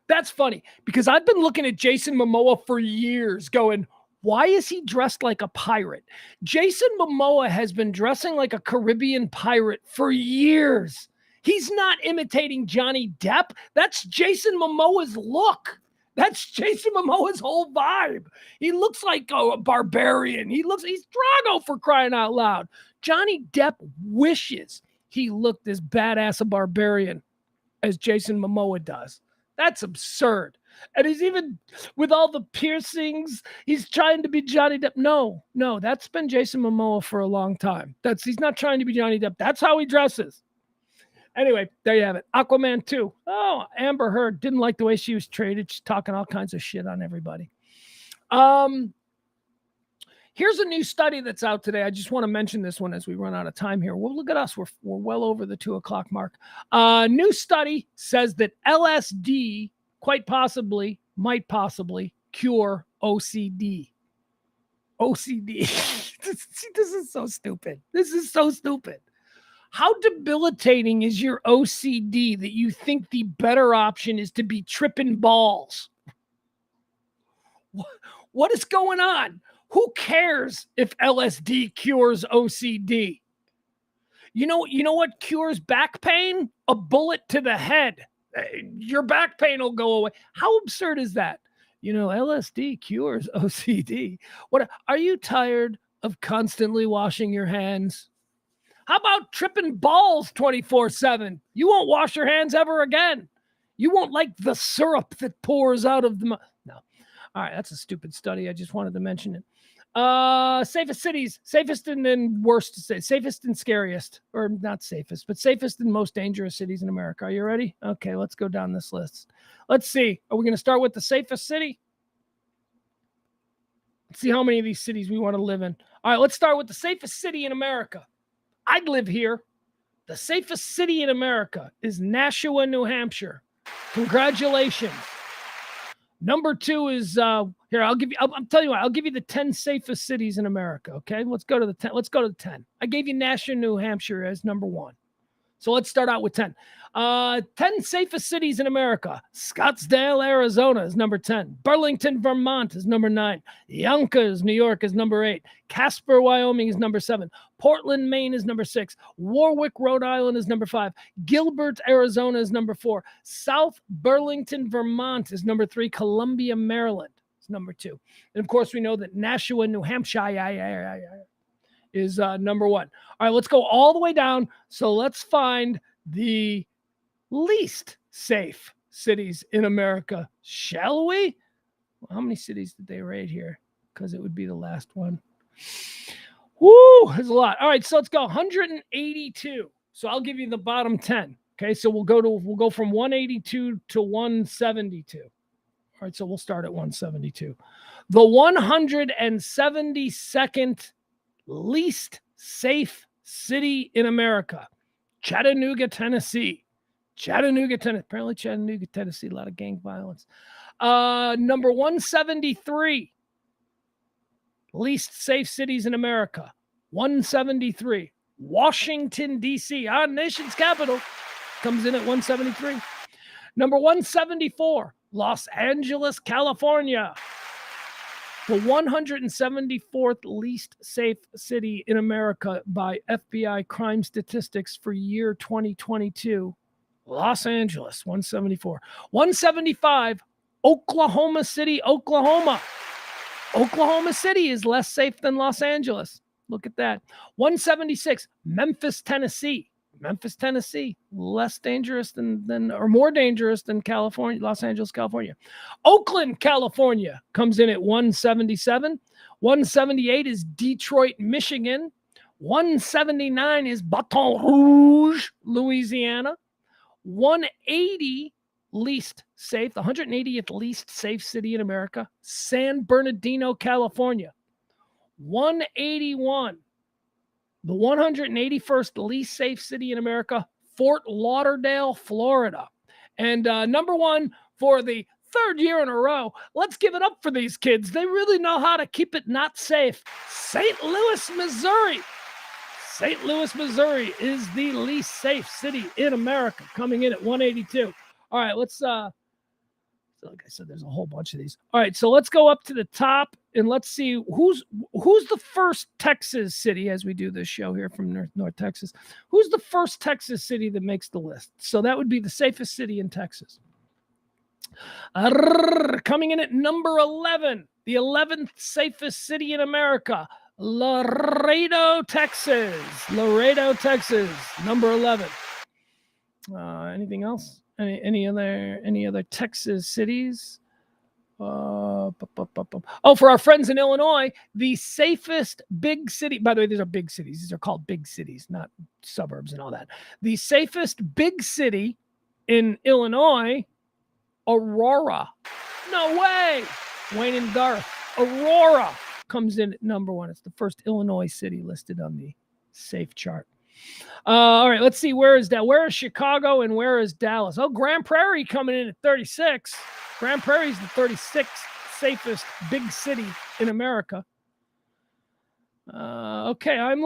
That's funny because I've been looking at Jason Momoa for years going, why is he dressed like a pirate? Jason Momoa has been dressing like a Caribbean pirate for years. He's not imitating Johnny Depp. That's Jason Momoa's look. That's Jason Momoa's whole vibe. He looks like a barbarian. He's Drago, for crying out loud. Johnny Depp wishes he looked as badass a barbarian as Jason Momoa does. That's absurd. And he's even, with all the piercings, he's trying to be Johnny Depp. No, that's been Jason Momoa for a long time. He's not trying to be Johnny Depp. That's how he dresses. Anyway, there you have it. Aquaman 2. Oh, Amber Heard didn't like the way she was treated. She's talking all kinds of shit on everybody. Here's a new study that's out today. I just want to mention this one as we run out of time here. Well, look at us. We're well over the 2 o'clock mark. New study says that LSD might possibly cure OCD. OCD. This is so stupid. This is so stupid. How debilitating is your OCD that you think the better option is to be tripping balls? What is going on? Who cares if LSD cures OCD? You know what cures back pain? A bullet to the head. Your back pain will go away. How absurd is that? LSD cures OCD. What? Are you tired of constantly washing your hands? How about tripping balls 24/7? You won't wash your hands ever again. You won't like the syrup that pours out of the mouth. No. All right, that's a stupid study. I just wanted to mention it. Safest cities, safest and worst, safest and scariest, or not safest, but safest and most dangerous cities in America. Are you ready? Okay, let's go down this list. Let's see. Are we going to start with the safest city? Let's see how many of these cities we want to live in. All right, let's start with the safest city in America. I'd live here. The safest city in America is Nashua, New Hampshire. Congratulations. Number 2 is here. I'll tell you what. I'll give you the 10 safest cities in America. Okay, let's go to the 10. Let's go to the 10. I gave you Nashua, New Hampshire as number 1. So let's start out with 10. 10 safest cities in America. Scottsdale, Arizona is number 10. Burlington, Vermont is number 9. Yonkers, New York is number 8. Casper, Wyoming is number 7. Portland, Maine is number 6. Warwick, Rhode Island is number 5. Gilbert, Arizona is number 4. South Burlington, Vermont is number 3. Columbia, Maryland is number 2. And of course, we know that Nashua, New Hampshire is number 1. All right, let's go all the way down. So let's find the least safe cities in America, shall we? Well, how many cities did they rate here? Because it would be the last one. Woo, there's a lot. All right, so let's go. 182. So I'll give you the bottom 10. Okay, so we'll go from 182 to 172. All right, so we'll start at 172. The 172nd least safe city in America, Chattanooga, Tennessee. Chattanooga, Tennessee. Apparently, Chattanooga, Tennessee, a lot of gang violence. Number 173, least safe cities in America. 173, Washington, D.C., our nation's capital, comes in at 173. Number 174, Los Angeles, California. The 174th least safe city in America by FBI crime statistics for year 2022. Los Angeles, 174. 175, Oklahoma City, Oklahoma. Oklahoma City is less safe than Los Angeles. Look at that. 176, Memphis, Tennessee. Memphis, Tennessee, less dangerous than or more dangerous than California, Los Angeles, California. Oakland, California comes in at 177. 178 is Detroit, Michigan. 179 is Baton Rouge, Louisiana. 180 least safe, the 180th least safe city in America, San Bernardino, California. 181, the 181st least safe city in America, Fort Lauderdale, Florida. And number one for the third year in a row, let's give it up for these kids. They really know how to keep it not safe. St. Louis, Missouri. St. Louis, Missouri is the least safe city in America, coming in at 182. All right, let's, like I said, there's a whole bunch of these. All right, so let's go up to the top and let's see who's the first Texas city, as we do this show here from North Texas. Who's the first Texas city that makes the list? So that would be the safest city in Texas. Coming in at number 11, the 11th safest city in America, Laredo, Texas. Laredo, Texas, number 11. Anything else? Any other Texas cities? For our friends in Illinois, the safest big city. By the way, these are big cities. These are called big cities, not suburbs and all that. The safest big city in Illinois, Aurora. No way. Wayne and Garth. Aurora comes in at number 1. It's the first Illinois city listed on the safe chart. All right, let's see. Where is Chicago and where is Dallas? Oh, Grand Prairie coming in at 36. Grand Prairie is the 36th safest big city in America. Okay, I'm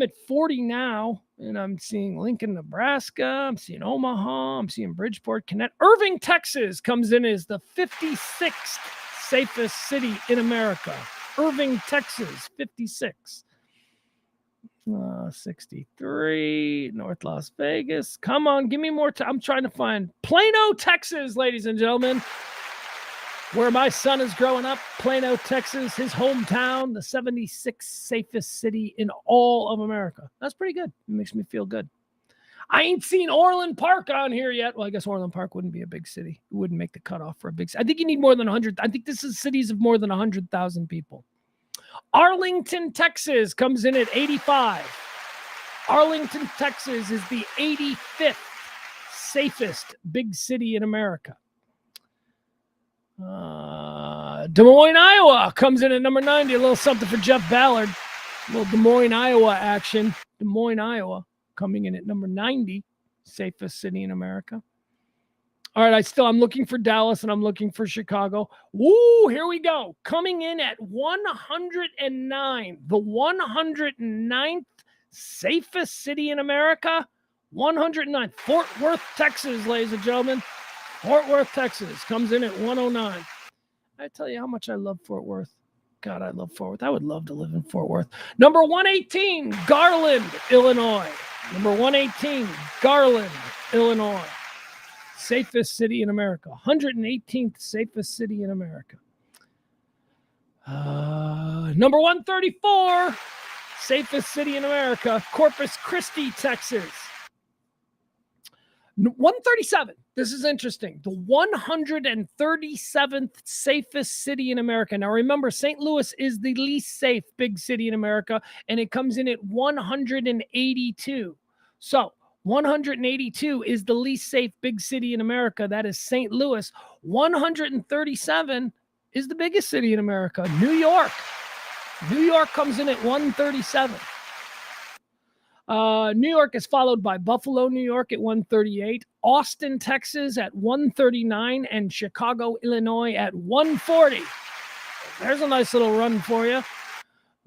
at 40 now, and I'm seeing Lincoln, Nebraska. I'm seeing Omaha. I'm seeing Bridgeport, Connecticut. Irving, Texas comes in as the 56th safest city in America. Irving, Texas, 56. 63, North Las Vegas. Come on, give me more time. I'm trying to find Plano, Texas, ladies and gentlemen, where my son is growing up. Plano, Texas, his hometown, the 76th safest city in all of America. That's pretty good. It makes me feel good. I ain't seen Orland Park on here yet. Well, I guess Orland Park wouldn't be a big city. It wouldn't make the cutoff for a big city. I think you need more than 100. I think this is cities of more than 100,000 people. Arlington, Texas comes in at 85. Arlington, Texas is the 85th safest big city in America. Des Moines, Iowa comes in at number 90. A little something for Jeff Ballard. A little Des Moines, Iowa action. Des Moines, Iowa coming in at number 90, safest city in America. All right, I'm looking for Dallas and I'm looking for Chicago. Woo, here we go. Coming in at 109, the 109th safest city in America, 109. Fort Worth, Texas, ladies and gentlemen. Fort Worth, Texas comes in at 109. I tell you how much I love Fort Worth. God, I love Fort Worth. I would love to live in Fort Worth. Number 118, Garland, Illinois. Number 118, Garland, Illinois. Safest city in America. 118th safest city in America. Number 134, safest city in America. Corpus Christi, Texas. 137. This is interesting. The 137th safest city in America. Now remember, St. Louis is the least safe big city in America, and it comes in at 182. So 182 is the least safe big city in America. That is St. Louis. 137 is the biggest city in America, New York. New York comes in at 137. New York is followed by Buffalo, New York at 138, Austin, Texas at 139, and Chicago, Illinois at 140. There's a nice little run for you.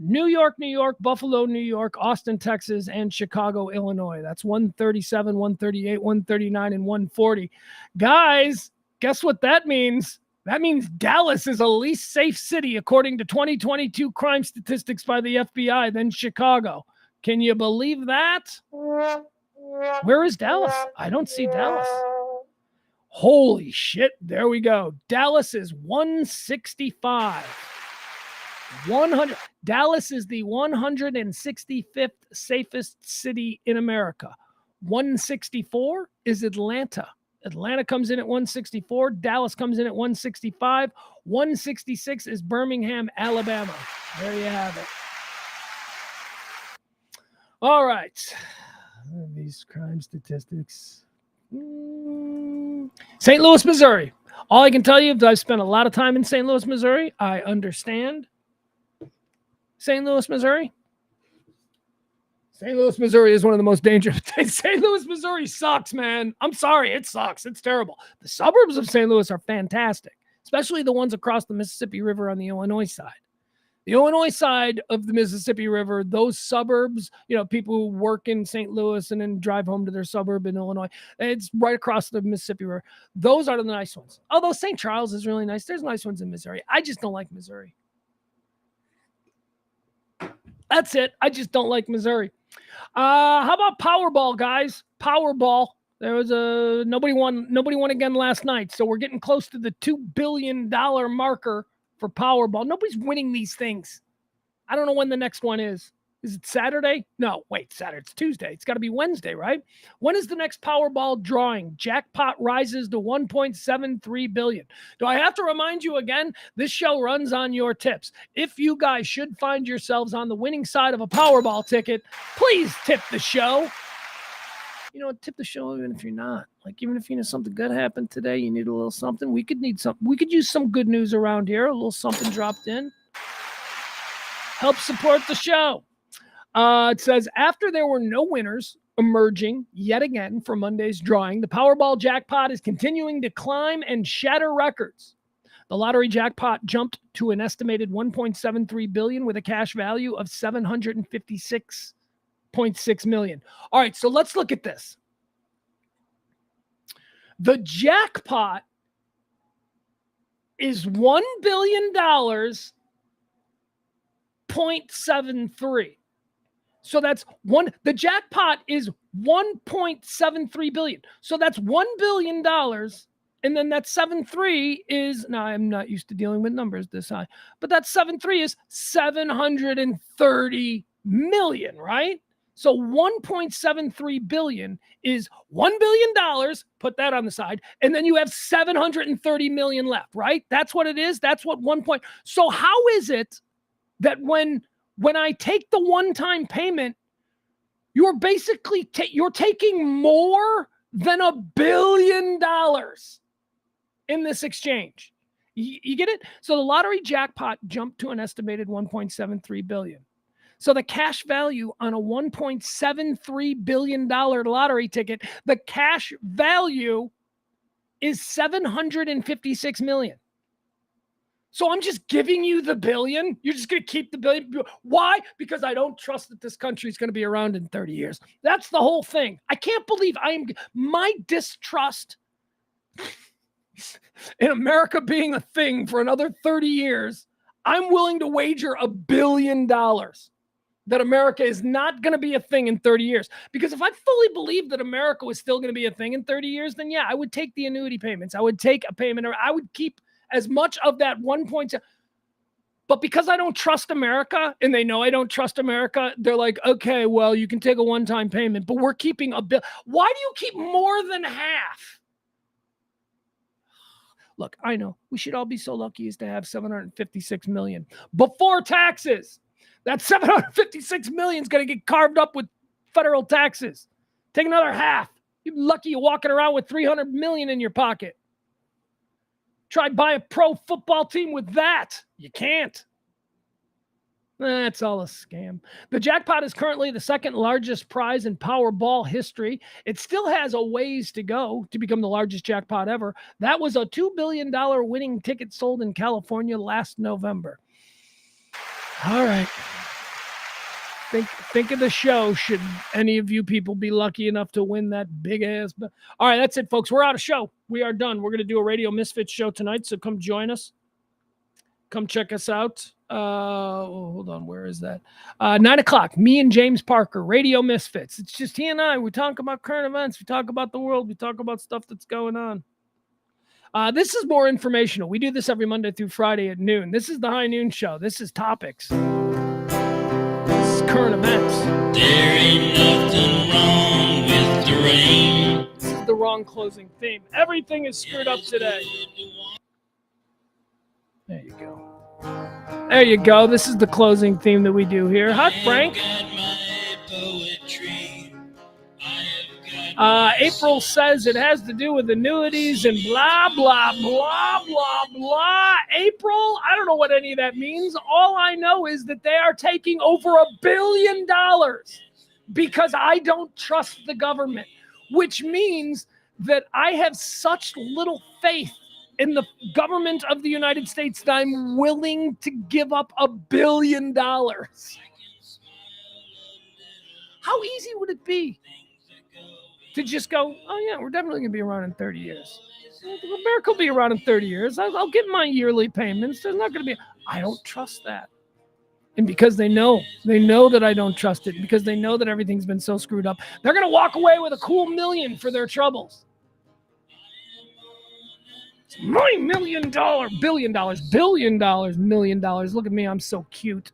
New York, Buffalo, New York, Austin, Texas, and Chicago, Illinois. That's 137, 138, 139, and 140. Guys, guess what that means? That means Dallas is a least safe city according to 2022 crime statistics by the FBI than Chicago. Can you believe that? Where is Dallas? I don't see Dallas. Holy shit. There we go. Dallas is 165. 100. Dallas is the 165th safest city in America. 164 is Atlanta. Atlanta comes in at 164. Dallas comes in at 165. 166 is Birmingham, Alabama. There you have it. All right. These crime statistics. St. Louis, Missouri. All I can tell you is I've spent a lot of time in St. Louis, Missouri. I understand St. Louis, Missouri. St. Louis, Missouri is one of the most dangerous. St. Louis, Missouri sucks, man. I'm sorry. It sucks. It's terrible. The suburbs of St. Louis are fantastic, especially the ones across the Mississippi River on the Illinois side. The Illinois side of the Mississippi River, those suburbs, people who work in St. Louis and then drive home to their suburb in Illinois, it's right across the Mississippi River. Those are the nice ones. Although St. Charles is really nice. There's nice ones in Missouri. I just don't like Missouri. That's it. I just don't like Missouri. How about Powerball, guys? Powerball. There was nobody won again last night. So we're getting close to the $2 billion marker for Powerball. Nobody's winning these things. I don't know when the next one is. Is it Saturday? No, wait, Saturday. It's Tuesday. It's got to be Wednesday, right? When is the next Powerball drawing? Jackpot rises to $1.73 billion. Do I have to remind you again? This show runs on your tips. If you guys should find yourselves on the winning side of a Powerball ticket, please tip the show. Tip the show even if you're not. Like, even if something good happened today, you need a little something. We could use some good news around here. A little something dropped in. Help support the show. It says, after there were no winners emerging yet again for Monday's drawing, the Powerball jackpot is continuing to climb and shatter records. The lottery jackpot jumped to an estimated $1.73 billion with a cash value of $756.6 million. All right, so let's look at this. The jackpot is $1 billion, 0.73. So that's the jackpot is $1.73 billion. So that's $1 billion. And then that 7.3 is, now I'm not used to dealing with numbers this high, but that 7.3 is 730 million, right? So 1.73 billion is $1 billion. Put that on the side. And then you have 730 million left, right? That's what it is. That's what 1 point. So how is it that when I take the one-time payment, you're basically you're taking more than $1 billion in this exchange? You get it? So the lottery jackpot jumped to an estimated $1.73 billion. So the cash value on a $1.73 billion lottery ticket, the cash value is $756 million. So I'm just giving you the billion. You're just going to keep the billion. Why? Because I don't trust that this country is going to be around in 30 years. That's the whole thing. I can't believe my distrust in America being a thing for another 30 years. I'm willing to wager $1 billion that America is not going to be a thing in 30 years. Because if I fully believed that America was still going to be a thing in 30 years, then yeah, I would take the annuity payments. I would take a payment, or I would keep as much of that 1.7. But because I don't trust America, and they know I don't trust America, they're like, okay, well, you can take a one-time payment, but we're keeping $1 billion. Why do you keep more than half? Look, I know we should all be so lucky as to have 756 million before taxes. That 756 million is going to get carved up with federal taxes. Take another half. You're lucky you're walking around with $300 million in your pocket. Try buy a pro football team with that. You can't. That's all a scam. The jackpot is currently the second largest prize in Powerball history. It still has a ways to go to become the largest jackpot ever. That was a $2 billion winning ticket sold in California last November. All right. Think of the show. Should any of you people be lucky enough to win that big ass? All right, that's it, folks. We're out of show. We are done. We're going to do a Radio Misfits show tonight, so come join us. Come check us out. Hold on. Where is that? 9 o'clock. Me and James Parker, Radio Misfits. It's just he and I. We talk about current events. We talk about the world. We talk about stuff that's going on. This is more informational. We do this every Monday through Friday at noon. This is the High Noon Show. This is topics. This is current events. There ain't nothing wrong with the rain. This is the wrong closing theme. Everything is screwed up today. There you go. There you go. This is the closing theme that we do here. Hi, Frank. April says it has to do with annuities and blah, blah, blah, blah, blah. April, I don't know what any of that means. All I know is that they are taking over $1 billion because I don't trust the government, which means that I have such little faith in the government of the United States that I'm willing to give up $1 billion. How easy would it be to just go, oh yeah, we're definitely going to be around in 30 years. America will be around in 30 years. I'll get my yearly payments. There's not going to be, I don't trust that. And because they know that I don't trust it, because they know that everything's been so screwed up, they're going to walk away with a cool $1 million for their troubles. My $1 million, $1 billion, $1 billion, $1 million. Look at me, I'm so cute.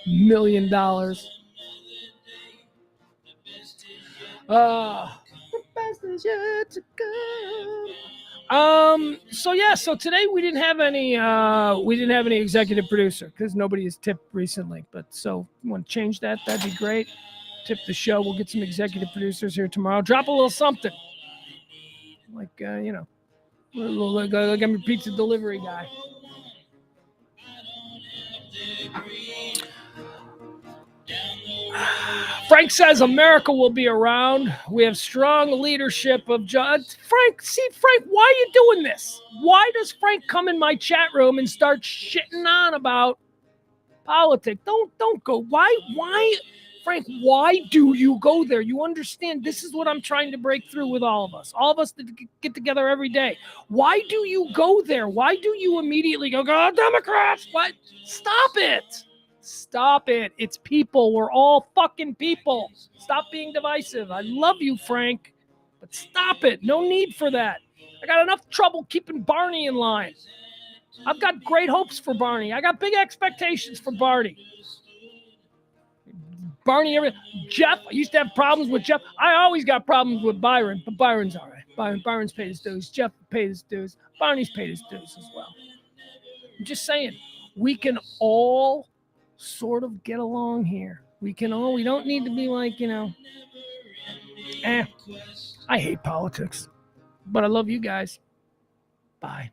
$1 million. The best is yet to come. So today we didn't have any executive producer because nobody has tipped recently. But so you want to change that? That'd be great. Tip the show. We'll get some executive producers here tomorrow. Drop a little something, like like I'm a pizza delivery guy. Frank says America will be around. We have strong leadership of Frank, why are you doing this? Why does Frank come in my chat room and start shitting on about politics? Don't go. Why, Frank, why do you go there? You understand this is what I'm trying to break through with all of us. All of us that get together every day. Why do you go there? Why do you immediately go, Democrats? What? Stop it. Stop it. It's people. We're all fucking people. Stop being divisive. I love you, Frank, but stop it. No need for that. I got enough trouble keeping Barney in line. I've got great hopes for Barney. I got big expectations for Barney. Jeff, I used to have problems with Jeff. I always got problems with Byron, but Byron's all right. Byron's paid his dues. Jeff paid his dues. Barney's paid his dues as well. I'm just saying, we can all sort of get along here. We don't need to be like, I hate politics, but I love you guys. Bye.